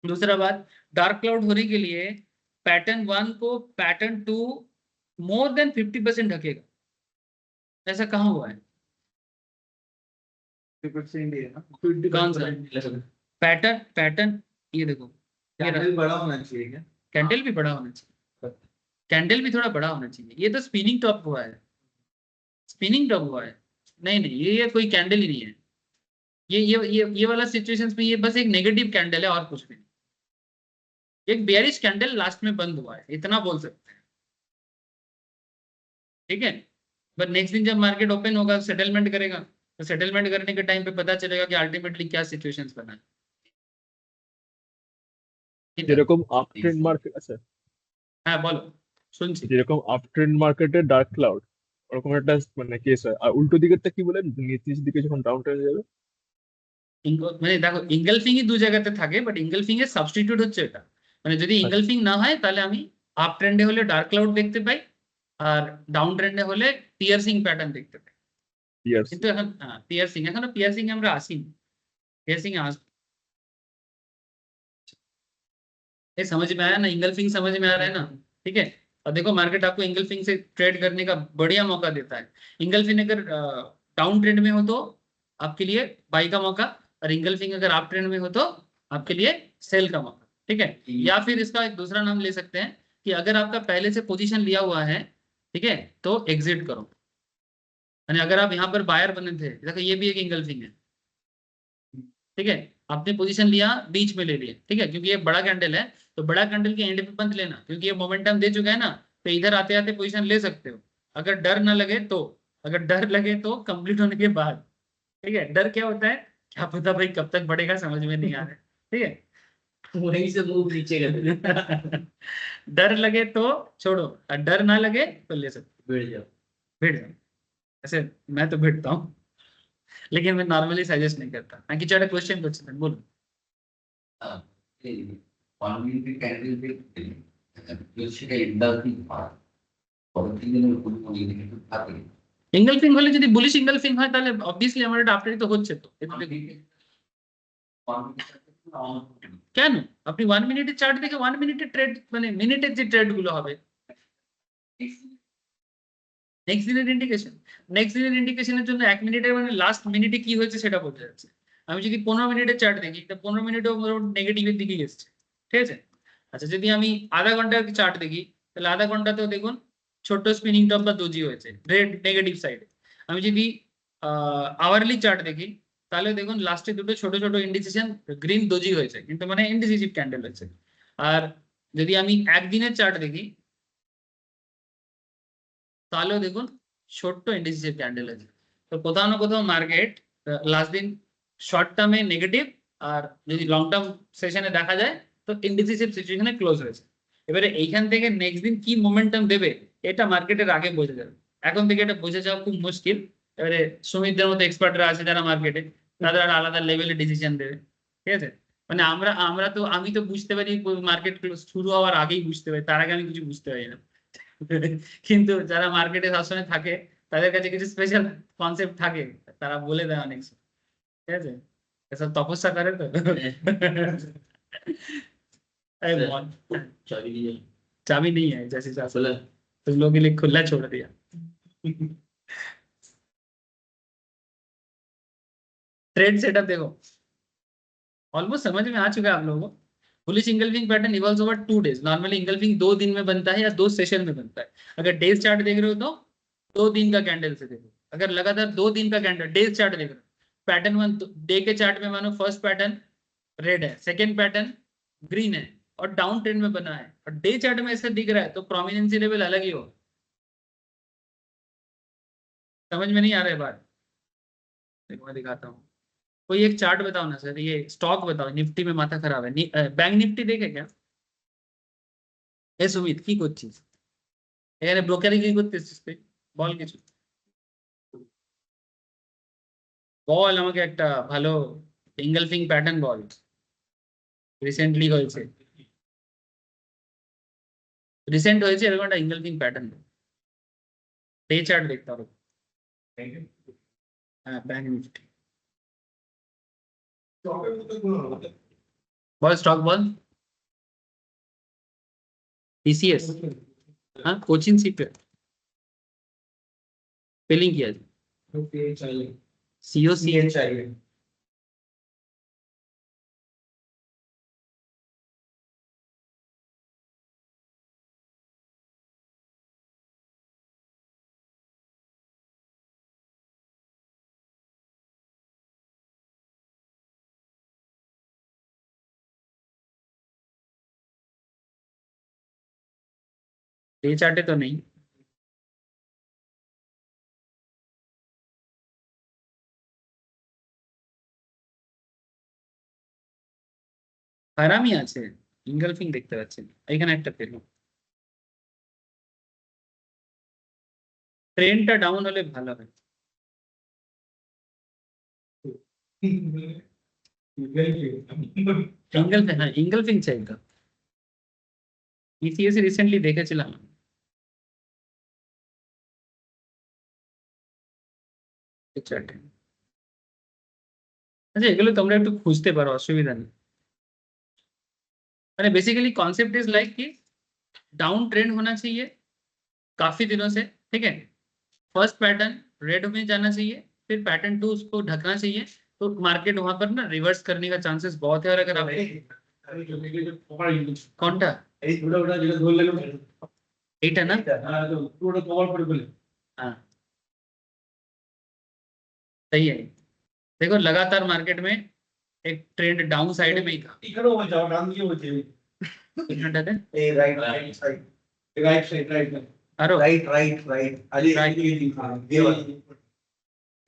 दूसरा बात, डार्क क्लाउड होने के लिए पैटर्न 1 को पैटर्न 2 मोर देन 50% ढकेगा, ऐसा कहाँ हुआ है? 50% ही है ना, कौन सा पैटर्न? पैटर्न ये देखो, कैंडल बड़ा होना चाहिए क्या? कैंडल भी बड़ा होना चाहिए, कैंडल भी थोड़ा बड़ा होना चाहिए, ये तो स्पिनिंग टॉप हुआ है, स्पिनिंग टॉप हुआ है, नहीं नहीं ये कोई कैंडल ही नहीं है, ये वाला सिचुएशंस में ये बस एक नेगेटिव कैंडल है और कुछ भी नहीं, एक बेयरिश कैंडल लास्ट में बंद हुआ है, इतना बोल सकते हैं, ठीक है। बट नेक्स्ट दिन जब मार्केट ओपन होगा, सेटलमेंट करेगा, तो सेटलमेंट करने के टाइम पे पता चलेगा कि अल्टीमेटली क्या सिचुएशंस बना है। যেরকম আপ ট্রেন্ড মার্কেট আছে, হ্যাঁ বলো, শুনছি। যেরকম আপ ট্রেন্ড মার্কেটে ডার্ক ক্লাউড, ওরকম একটা মানে কেস হয়। আর উল্টো দিকেরটা কি বলেন, নিচের দিকে যখন ডাউন ট্রেন্ড যাবে? মানে দেখো ইনগালফিং ই দু জায়গাতে থাকে, বাট ইনগালফিং এর সাবস্টিটিউট হচ্ছে এটা, মানে যদি ইনগালফিং না হয় তাহলে আমি আপ ট্রেন্ডে হলে ডার্ক ক্লাউড দেখতে পাই, আর ডাউন ট্রেন্ডে হলে পিয়ার্সিং প্যাটার্ন দেখতে পাই। ইয়ার্স কিন্তু এখন পিয়ার্সিং, এখনো পিয়ার্সিং আমরা আসিনি, पियर्सिंग आस, ये समझ में आया ना, इंगल्फिंग समझ में आ रहा है ना, ठीक है। और देखो मार्केट आपको इंगल्फिंग से ट्रेड करने का बढ़िया मौका देता है, इंगल्फिंग अगर डाउन ट्रेंड में हो तो आपके लिए बाई का मौका, और इंगल्फिंग अगर आप ट्रेंड में हो तो आपके लिए सेल का मौका, ठीक है। या फिर इसका एक दूसरा नाम ले सकते हैं कि अगर आपका पहले से पोजीशन लिया हुआ है, ठीक है, तो एग्जिट करो, यानी अगर आप यहाँ पर बायर बने थे, देखो ये भी एक इंगल्फिंग है, ठीक है, आपने पोजीशन लिया बीच में ले लिया, ठीक है, क्योंकि ये बड़ा कैंडल है तो बड़ा कैंडल के एंड पे मत लेना, क्योंकि ये मोमेंटम दे चुका है ना, तो इधर आते आते पोजीशन ले सकते हो। अगर डर ना लगे तो, अगर डर लगे तो कंप्लीट होने के बाद, ठीक है। डर क्या होता है, क्या पता भाई कब तक बढ़ेगा, समझ में नहीं आ रहा है, ठीक है। वहीं से मूव नीचे कर देना। डर लगे तो छोड़ो, और डर ना लगे तो ले सकते, बैठ जाओ। भिड़ जाओ। ऐसे मैं तो भिड़ता हूँ, लेकिन मैं नॉर्मली सजेस्ट नहीं करता। बाकी चलो क्वेश्चन बोलो। ইঙ্গলফিং হলে যদি বুলিশ ইঙ্গলফিং হয় তাহলে অবভিয়াসলি আমার এটা আপডেট তো হচ্ছে তো। কেন আপনি 1 মিনিটের চার্ট দেখে 1 মিনিটের ট্রেড মানে মিনিটের যে ট্রেড গুলো হবে, নেক্সট দিনের ইন্ডিকেশন, নেক্সট দিনের ইন্ডিকেশনের জন্য 1 মিনিটের মানে লাস্ট মিনিটে কি হয়েছে সেটা বোঝা যাচ্ছে। আমি যদি 15 মিনিটের চার্ট দেখি, তা 15 মিনিটেও মোটামুটি নেগেটিভের দিকেই এসছে, ঠিক আছে। আচ্ছা যদি আমি আধা ঘন্টার চার্ট দেখি, তাহলে আধা ঘন্টাতেও দেখুন ছোট্ট স্পিনিং টপ বা দোজি হয়েছে রেড নেগেটিভ সাইডে। আমি যদি আওয়ারলি চার্ট দেখি, তাহলে দেখুন লাস্টে দুটো ছোট ছোট ইন্ডিসিশন গ্রিন দোজি হয়েছে, কিন্তু মানে ইন্ডিসিসিভ ক্যান্ডেল হয়েছে। আর যদি আমি একদিনের চার্ট দেখি, তাহলেও দেখুন ছোট্ট ইন্ডিসিসিভ ক্যান্ডেল আছে। তো কোথাও না কোথাও মার্কেট লাস্ট দিন শর্ট টার্মে নেগেটিভ, আর যদি লং টার্ম সেশনে দেখা যায় তো ইন্ডিসিসিভ সিচুয়েশনে ক্লোজ হয়েছে। এবারে এইখান থেকে নেক্সট দিন কি মোমেন্টাম দেবে এটা মার্কেটের আগে বোঝা যাবে, এখন থেকে এটা বোঝা যাওয়া খুব মুশকিল। এবারে সুমিতদের মতো এক্সপার্টরা আছে যারা মার্কেটে, তারা আলাদা লেভেলে ডিসিশন দেবে, ঠিক আছে। মানে আমি তো বুঝতে পারি মার্কেট শুরু হওয়ার আগেই বুঝতে পারি, তার আগে আমি কিছু বুঝতে পারি না। কিন্তু যারা মার্কেটে সবসময় থাকে তাদের কাছে কিছু স্পেশাল কনসেপ্ট থাকে, তারা বলে দেয় অনেক সময়, ঠিক আছে। এসব তপস্যা করে তো। चाबी लीजिए। चाबी नहीं है जैसे बोला तुम लोगों के लिए खुला छोड़ दिया। ट्रेड सेटअप देखो ऑलमोस्ट समझ में आ चुका है आप लोगों को। Bullish engulfing pattern evolves over 2 days. Normally engulfing 2 दिन में बनता है या 2 सेशन में बनता है। अगर डेज चार्ट देख रहे हो तो 2 दिन का कैंडल से देखो। अगर लगातार 2 दिन का कैंडल डेज चार्ट देख रहे हो, पैटर्न 1 डे के चार्ट में मानो फर्स्ट पैटर्न रेड है, सेकेंड पैटर्न ग्रीन है और डाउन ट्रेंड में बना है, और डे चार्ट में ऐसा दिख रहा है तो प्रोमिनेंसी लेवल अलग ही हो। समझ में नहीं आ रहा है बात, देखो मैं दिखाता हूँ। कोई एक चार्ट बताओ ना सर, ये स्टॉक बताओ, निफ्टी में माथा खराब है। बैंक निफ्टी देखे क्या এ সুমিত কি করছিস এখানে, ব্রোকারি কি করতেছিস তুই, বল কিছু বল আমাকে, একটা ভালো ইনগালফিং প্যাটার্ন বল রিসেন্টলি হয়েছে, রিসেন্ট হয়েছে এরকম একটা ইনগালফিং প্যাটার্ন। ডে চার্ট দেখতে হবে। হ্যাঁ ব্যাংক নিফটি বল, স্টক বল। टीसीएस, हाँ कोचिंग सीट पे फिलिंग किया सीओसी डे चार्टे तो नहीं, আরামই আছে, ইনগালফিং দেখতে পাচ্ছেন এখানে একটা পেলাম। ট্রেনটা ডাউন হলে ভালো হয়। ইনগালফিং, হ্যাঁ ইনগালফিং চাই তো, টিসিএস রিসেন্টলি দেখেছিলাম চার্টে। আচ্ছা এগুলো তোমরা একটু খুঁজতে পারো, অসুবিধা নেই। মানে बेसिकली कॉन्सेप्ट इज लाइक कि डाउन ट्रेंड होना चाहिए काफी दिनों से, ठीक है। फर्स्ट पैटर्न रेड में जाना चाहिए, फिर पैटर्न 2 उसको ढकना चाहिए, तो मार्केट वहां पर ना रिवर्स करने का चांसेस बहुत है। और अगर आप कौनटा এইটা না, हाँ सही है। देखो लगातार मार्केट में एक ट्रेंड डाउन साइड में ही था। इकडे हो जाओ डाउन की होते एक घंटा थे a right side right side right अरे राइट अली Right.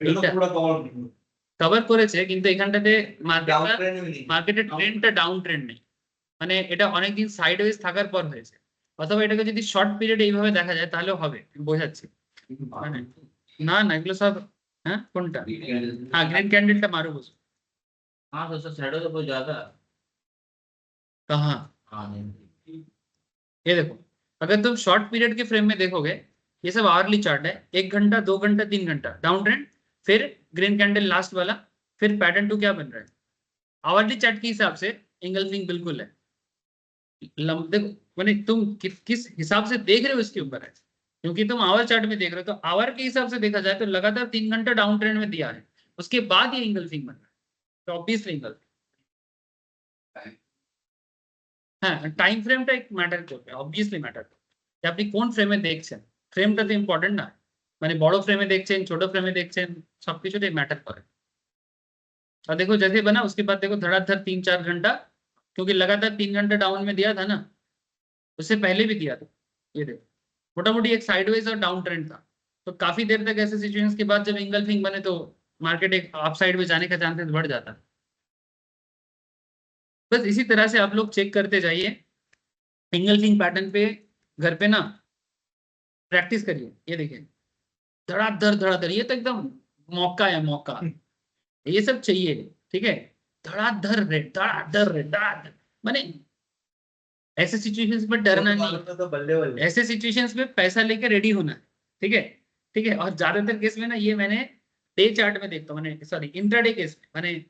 ये এটা পুরো কভার কভার করেছে কিন্তু এখানটাতে ডাউন মার্কেটটা ট্রেন্ড নেই মার্কেটের ট্রেন্ডটা ডাউন ট্রেন্ড নেই, মানে এটা অনেকদিন সাইডওয়েজ থাকার পর হয়েছে। অথবা এটাকে যদি শর্ট পিরিয়ড এইভাবে দেখা যায় তাহলেও হবে, আমি বোঝাচ্ছি। মানে না না এগুলো সব হ্যাঁ কোনটা হ্যাঁ গ্রিন ক্যান্ডেলটা मारो বসো हाँ तो सर शैडो तो बहुत ज्यादा कहाँ हाँ नहीं ये देखो, अगर तुम शॉर्ट पीरियड के फ्रेम में देखोगे ये सब आवरली चार्ट है, 1 घंटा 2 घंटा 3 घंटा डाउन ट्रेंड, फिर ग्रीन कैंडल लास्ट वाला, फिर पैटर्न टू क्या बन रहा है आवरली चार्ट के हिसाब से इंगल्फिंग बिल्कुल है। देखो मैंने तुम किस हिसाब से देख रहे हो इसके ऊपर है, क्योंकि तुम आवर चार्ट में देख रहे हो तो आवर के हिसाब से देखा जाए तो लगातार 3 घंटा डाउन ट्रेंड में दिया है, उसके बाद ये इंगल्फिंग बन रहा है, तो ऑब्वियसली इंगल्फिंग হ্যাঁ টাইম ফ্রেমটা এক ম্যাটার করবে, অবভিয়াসলি ম্যাটার করবে যে আপনি কোন ফ্রেমে দেখছেন, ফ্রেমটা তো ইম্পর্টেন্ট না, মানে বড় ফ্রেমে দেখছেন ছোট ফ্রেমে দেখছেন সবকিছুতেই ম্যাটার করে। और देखो जैसे बना उसके बाद देखो धड़ाधड़ 3-4 घंटा, क्योंकि लगातार 3 घंटा डाउन में दिया था ना, उससे पहले भी दिया था, ये देखो मोटा मोटी एक साइडवेज और डाउन ट्रेंड था, तो काफी देर तक ऐसे सिचुएशंस के बाद जब इंगल्फिंग बने तो मार्केट एक अप साइड में जाने का चांसेस बढ़ जाता है। बस इसी तरह से आप लोग चेक करते जाइए, इंगल्फिंग पैटर्न पे घर पे ना प्रैक्टिस करिए। ये देखिए धड़ाधड़ ये तो एकदम मौका है, मौका ये सब चाहिए, ठीक है। धड़ाधड़ धड़ाधड़ माने ऐसे सिचुएशंस में डरना नहीं, तो बल्ले बल्ले ऐसे सिचुएशंस में पैसा लेके रेडी होना है, ठीक है ठीक है। और ज्यादातर केस में ना ये मैंने डे चार्ट में देखता हूँ, मैंने सॉरी इंट्राडे केस में, मैंने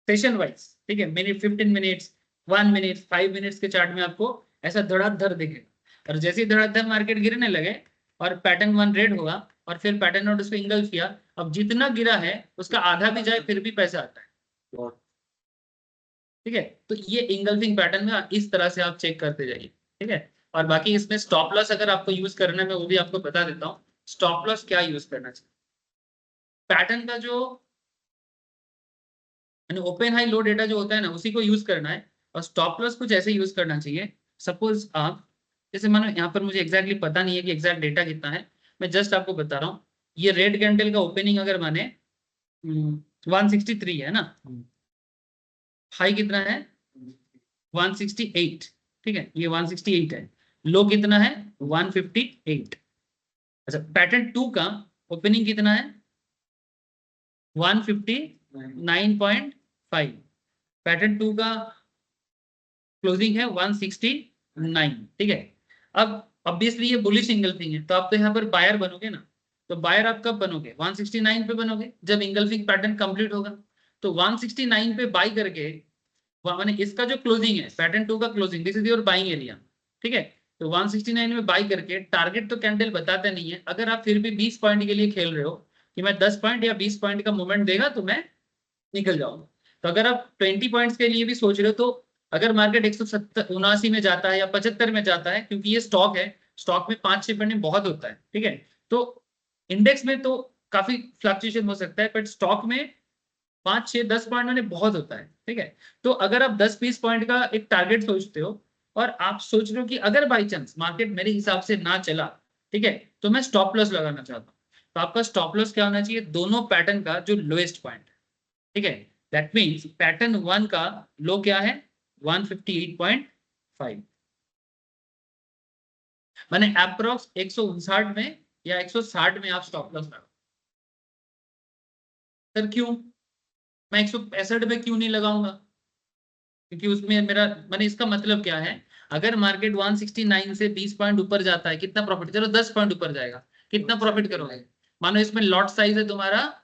सेशन वाइज, ठीक है, मिनट 15 मिनट्स 1 मिनट 5 मिनट्स के चार्ट में आपको ऐसा धड़ाधड़ दिखेगा। और जैसे ही धड़ाधड़ मार्केट गिरने लगे और पैटर्न 1 रेड होगा और फिर पैटर्न नोट उसको इंगल्फ किया, अब जितना गिरा है उसका आधा भी जाए फिर भी पैसा आता है, ठीक है। तो ये इंगल्फिंग पैटर्न में इस तरह से आप चेक करते जाइए, ठीक है। और बाकी इसमें स्टॉप लॉस अगर आपको यूज करना है मैं वो भी आपको बता देता हूँ, स्टॉप लॉस क्या यूज करना चाहिए। पैटर्न का जो ओपन हाई लो डेटा जो होता है ना उसी को यूज करना है, और स्टॉप लॉस कुछ ऐसे यूज करना चाहिए। सपोज आप जैसे मानो यहाँ पर मुझे एग्जैक्टली पता नहीं है कि एग्जैक्ट डेटा कितना है, मैं जस्ट आपको बता रहा हूँ। ये रेड कैंडल का ओपनिंग अगर माने 163 है ना, हाई कितना है 168, ठीक है, ये 168 है, लो कितना है 158। अच्छा पैटर्न 2 का ओपनिंग कितना है 159.5, पैटर्न 2 का क्लोजिंग है 169, ठीक है। अब ऑब्वियसली ये बुलिश इंगल्फिंग है, तो आप तो यहाँ पर बायर बनोगे ना, तो बायर आप कब बनोगे 169 पे बनोगे जब इंगल्फिंग पैटर्न कंप्लीट होगा। तो 169 पे बाई करके माने इसका जो क्लोजिंग है पैटर्न 2 का closing, this is your buying area, ठीक है। तो 169 में बाई करके टारगेट तो कैंडल बताता नहीं है, अगर आप फिर भी 20 पॉइंट के लिए खेल रहे हो कि मैं 10 पॉइंट या 20 पॉइंट का मूवमेंट देगा तो मैं निकल जाऊंगा, तो अगर आप 20 पॉइंट्स के लिए भी सोच रहे हो तो अगर मार्केट 179 में जाता है या 75 में जाता है, क्योंकि ये स्टॉक है, स्टॉक में 5-6 पॉइंट बहुत होता है, ठीक है। तो इंडेक्स में तो काफी फ्लक्चुएशन हो सकता है, बट स्टॉक में 5-6-10 पॉइंट मैंने बहुत होता है, ठीक है। तो अगर आप 10-20 पॉइंट का एक टारगेट सोचते हो और आप सोच रहे हो कि अगर बाई चांस मार्केट मेरे हिसाब से ना चला, ठीक है, तो मैं स्टॉप लॉस लगाना चाहता हूँ, तो आपका स्टॉप लॉस क्या होना चाहिए दोनों पैटर्न का जो लोएस्ट पॉइंट, ठीक है। दैट मीन्स पैटर्न 1 का लो क्या है 158.5, माने अप्रोक्स 159 में या 160 में आप स्टॉप लॉस लगाओ। सर क्यों मैं 165 में क्यों नहीं लगाऊंगा, क्योंकि उसमें मेरा माने इसका मतलब क्या है, अगर मार्केट 169 से 20 पॉइंट ऊपर जाता है कितना प्रॉफिट, चलो 10 पॉइंट ऊपर जाएगा कितना प्रॉफिट करोगे, मानो इसमें लॉट साइज है तुम्हारा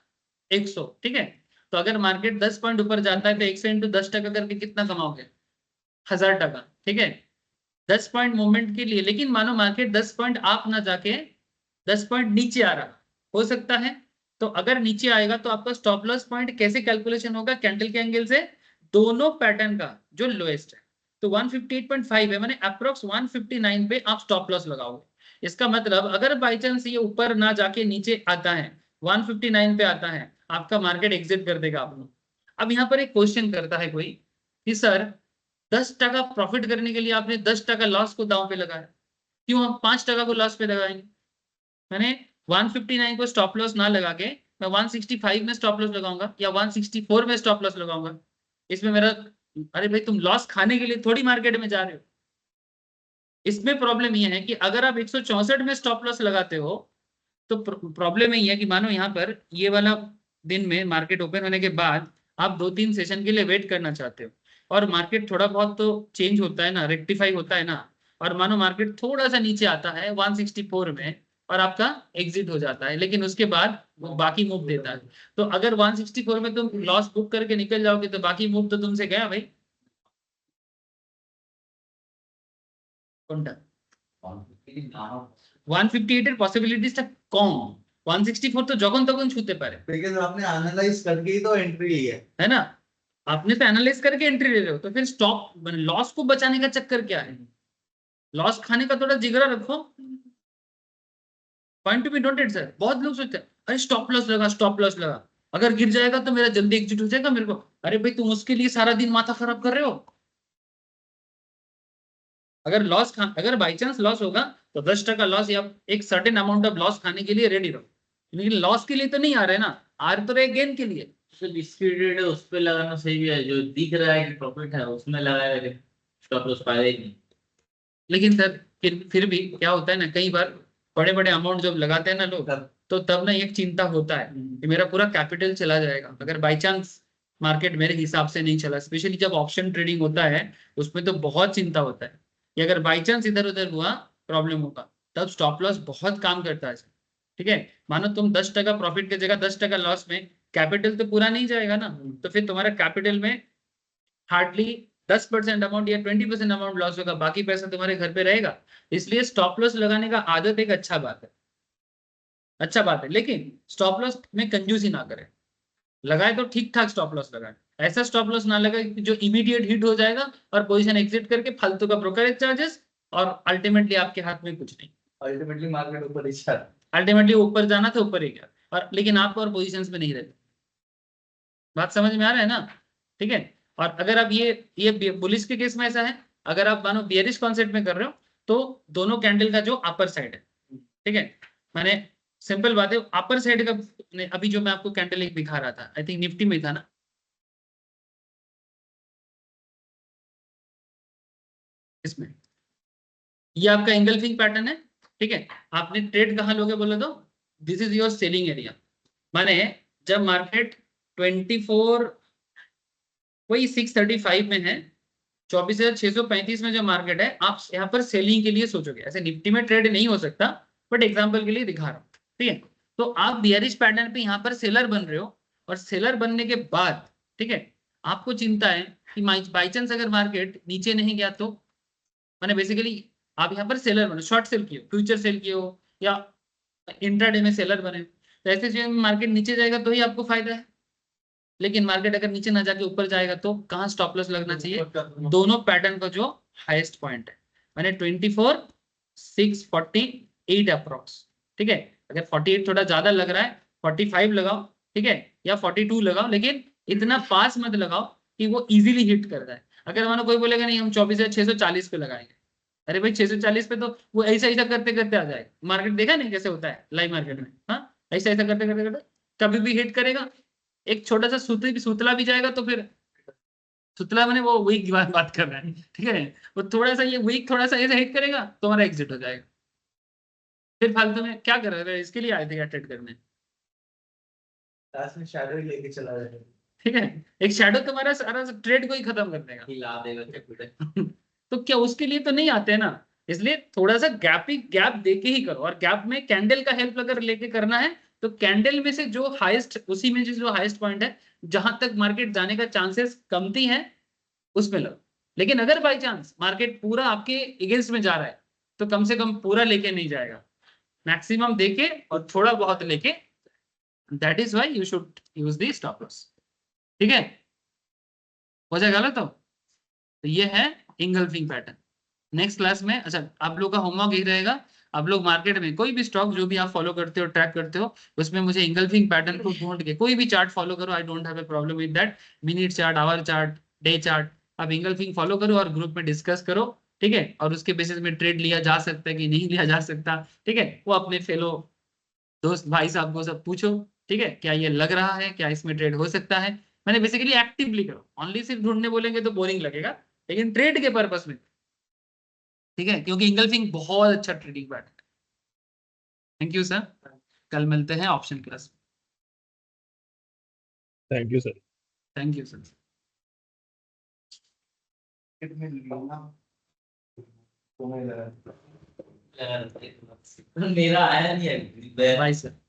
100, ठीक है। तो अगर मार्केट 10 पॉइंट ऊपर जाता है तो 100 इंटू 10 टका करके कितना कमाओगे 1000 टका, ठीक है, 10 पॉइंट मूवमेंट के लिए। लेकिन मानो मार्केट 10 पॉइंट आप ना जाके 10 पॉइंट नीचे आ रहा हो सकता है, तो अगर नीचे आएगा तो आपका स्टॉप लॉस पॉइंट कैसे कैलकुलेशन होगा कैंडल के एंगल से दोनों पैटर्न का जो लोएस्ट है, तो 158.5 है, माने अप्रोक्स 159 पे आप स्टॉप लॉस लगाओगे। इसका मतलब अगर बाई चांस ये ऊपर ना जाके नीचे आता है 159 पे आता है, आपका मार्केट एग्जिट कर देगा आपको। अब यहाँ पर एक क्वेश्चन करता है कोई कि सर 10% प्रॉफिट करने के लिए आपने 10% लॉस को दांव पे लगाया, क्यों हम 5% को लॉस पे लगाएंगे? मैंने 159 को स्टॉप लॉस ना लगा के मैं 165 में स्टॉप लॉस लगाऊंगा या 164 में स्टॉप लॉस लगाऊंगा। इसमें मेरा, अरे भाई तुम लॉस खाने के लिए थोड़ी मार्केट में जा रहे हो। इसमें प्रॉब्लम यह है कि अगर आप 164 में स्टॉप लॉस लगाते हो तो प्रॉब्लम यही है कि मानो यहाँ पर ये वाला दिन में मार्केट ओपन होने के बाद आप 2-3 सेशन के लिए वेट करना चाहते हो और मार्केट थोड़ा बहुत तो चेंज होता है ना, रेक्टिफाई होता है ना, और मानो मार्केट थोड़ा सा नीचे आता है 164 में और आपका एग्जिट हो जाता है, लेकिन उसके बाद वो बाकी मूव देता है। तो अगर 164 में तुम लॉस बुक करके निकल जाओगे तो बाकी मूव तो तुमसे गया भाई। কোনটা 158 এর পসিবিলিটিসটা কম, 164 তো যখন তখন ছুতে পারে। बिकॉज आपने एनालाइज करके ही तो एंट्री ली है ना, आपने तो एनालाइज करके एंट्री ले रहे हो, तो फिर स्टॉप लॉस को बचाने का चक्कर क्या है? लॉस खाने का थोड़ा जिगरा रखो। Point to be noted sir. बहुत लोग सोचते हैं अरे स्टॉप लॉस लगा, स्टॉप लॉस लगा, अगर गिर जाएगा तो मेरा जल्दी एग्जिट हो जाएगा मेरे को। अरे भाई तुम उसके लिए सारा दिन माथा खराब कर रहे हो। अगर अगर बाई चांस लॉस होगा तो 10% लॉस या एक सर्टेन अमाउंट ऑफ लॉस खाने के लिए रेडी रहो, लेकिन लॉस के लिए तो नहीं आ रहे ना, आ रहे तो रहे गेन के लिए। तो डिस्ट्रीब्यूटेड है उस पे लगाना सही भी है, जो दिख रहा है कि प्रॉफिट है उसमें लगाया, स्टॉप लॉस फायदा ही नहीं। लेकिन सर फिर भी क्या होता है ना, कई बार बड़े बड़े अमाउंट जब लगाते हैं ना लोग, तो तब ना एक चिंता होता है कि मेरा पूरा कैपिटल चला जाएगा अगर बाई चांस मार्केट मेरे हिसाब से नहीं चला। स्पेशली जब ऑप्शन ट्रेडिंग होता है उसमें तो बहुत चिंता होता है कि अगर बाई चांस इधर उधर हुआ प्रॉब्लम होगा, तब स्टॉप लॉस बहुत काम करता है। ठीक है, मानो तुम 10% प्रॉफिट की जगह 10% लॉस में, कैपिटल तो पूरा नहीं जाएगा ना, तो फिर तुम्हारा कैपिटल में हार्डली 10% अमाउंट या 20% अमाउंट लॉस होगा, बाकी पैसा तुम्हारे घर पे रहेगा। इसलिए स्टॉप लॉस लगाने का आदत एक अच्छा बात है, अच्छा बात है, लेकिन स्टॉप लॉस में कंजूसी ना करें। लगाए तो ठीक ठाक स्टॉप लॉस लगाए, ऐसा स्टॉप लॉस ना लगाए जो इमीडिएट हिट हो जाएगा और पोजीशन एग्जिट करके फालतू का ब्रोकरेज चार्जेस, और अल्टीमेटली आपके हाथ में कुछ नहीं। अल्टीमेटली मार्केट ऊपर ही चला, अल्टीमेटली ऊपर जाना था ऊपर ही गया, और लेकिन आप और पोजीशंस में नहीं रहते। बात समझ में आ रहा है ना? ठीक है। और अगर आप ये बुलिश के केस में ऐसा है, अगर आप मानो बियरिश कॉन्सेप्ट में कर रहे हो तो दोनों कैंडल का जो अपर साइड है, ठीक है, मैंने सिंपल बात है, अपर साइड का अभी जो मैं आपको कैंडल एक दिखा रहा था, आई थिंक निफ्टी में था ना, इसमें ये आपका एंगल्फिंग पैटर्न है। ठीक है, आपने ट्रेड कहाँ लोगे बोले तो this is your selling area. माने जब मार्केट 24 वही 635 में है, 24,635 में जो मार्केट है, आप यहाँ पर सेलिंग के लिए सोचोगे। ऐसे निफ्टी में ट्रेड नहीं हो सकता, बट एग्जांपल के लिए दिखा रहा हूँ। ठीक है, तो आप बियरिश पैटर्न पे यहाँ पर सेलर बन रहे हो, और सेलर बनने के बाद ठीक है आपको चिंता है कि बाई चांस अगर मार्केट नीचे नहीं गया तो, मैंने बेसिकली आप यहाँ पर सेलर बने, शॉर्ट सेल किए हो, फ्यूचर सेल किए हो, या इंट्राडे में सेलर बने, तो ऐसे सिचुएशन में मार्केट नीचे जाएगा तो ही आपको फायदा है। लेकिन मार्केट अगर नीचे ना जाके ऊपर जाएगा तो कहाँ स्टॉप लॉस लगना चाहिए? दोनों पैटर्न का जो हाईएस्ट पॉइंट है, मैंने 24,648 अप्रोक्स। ठीक है, अगर 48 थोड़ा ज्यादा लग रहा है 45 लगाओ, ठीक है, या 42 लगाओ, लेकिन इतना पास मत लगाओ कि वो इजीली हिट कर जाए। अगर मानो कोई बोलेगा नहीं हम 24,640 पे लगाएंगे, अरे भाई 640 पे तो वो ऐसा ऐसा करते करते आ जाएगा। मार्केट देखा नहीं कैसे होता है लाइव मार्केट में, हाँ ऐसा ऐसा करते करते करते कभी भी हिट करेगा। एक छोटा सा सुतला भी जाएगा तो फिर, सुतला मैंने वो वीक की बात कर रहा है, ठीक है, वो थोड़ा सा ये वीक थोड़ा सा ऐसे हिट करेगा तो हमारा एग्जिट हो जाएगा। फिर फालतू में क्या कर रहे हैं, इसके लिए आए थे क्या ट्रेड करने? लास्ट में शैडो ही लेके चला जाएगा। ठीक है, एक शैडो तुम्हारा सारा ट्रेड को ही खत्म कर देगा, हिला देगा कैपिटल। तो क्या उसके लिए तो नहीं आते ना। इसलिए थोड़ा सा गैप देके ही करो, और गैप में कैंडल का हेल्प अगर लेके करना है तो कैंडल में से जो हाईएस्ट, उसी में जो हाईएस्ट पॉइंट है जहां तक मार्केट जाने का चांसेस कमती है उसमें लो। लेकिन अगर बाई चांस मार्केट पूरा आपके अगेंस्ट में जा रहा है तो कम से कम पूरा लेके नहीं जाएगा, मैक्सिमम देके और थोड़ा बहुत लेके, that is why you should use the stop loss. ठीक है, हो जाएगा ना? तो ये है इंगल्फिंग पैटर्न। नेक्स्ट क्लास में, अच्छा आप लोग का होमवर्क यही रहेगा, आप लोग मार्केट में कोई भी स्टॉक जो भी आप फॉलो करते हो ट्रैक करते हो उसमें मुझे इंगल्फिंग पैटर्न को ढूंढ के कोई भी चार्ट फॉलो करो, I don't have a problem with that. Minute chart, our chart, day chart, आप इंगल्फिंग फॉलो करो और ग्रुप में डिस्कस करो, ठीक है। और उसके बेसिस में ट्रेड लिया जा सकता है कि नहीं लिया जा सकता, ठीक है। वो अपने फेलो दोस्त भाई साहब को सब पूछो, ठीक है, क्या ये लग रहा है, क्या इसमें ट्रेड हो सकता है। मैंने बेसिकली एक्टिवली करो, ओनली सिर्फ ढूंढने बोलेंगे तो बोरिंग लगेगा, लेकिन ट्रेड के पर्पस में, ठीक है, क्योंकि इंगल्फिंग बहुत अच्छा trading pattern. Thank you sir, कल मिलते हैं option class. Thank you sir. Thank you sir. मेरा आया नहीं है बाय सर।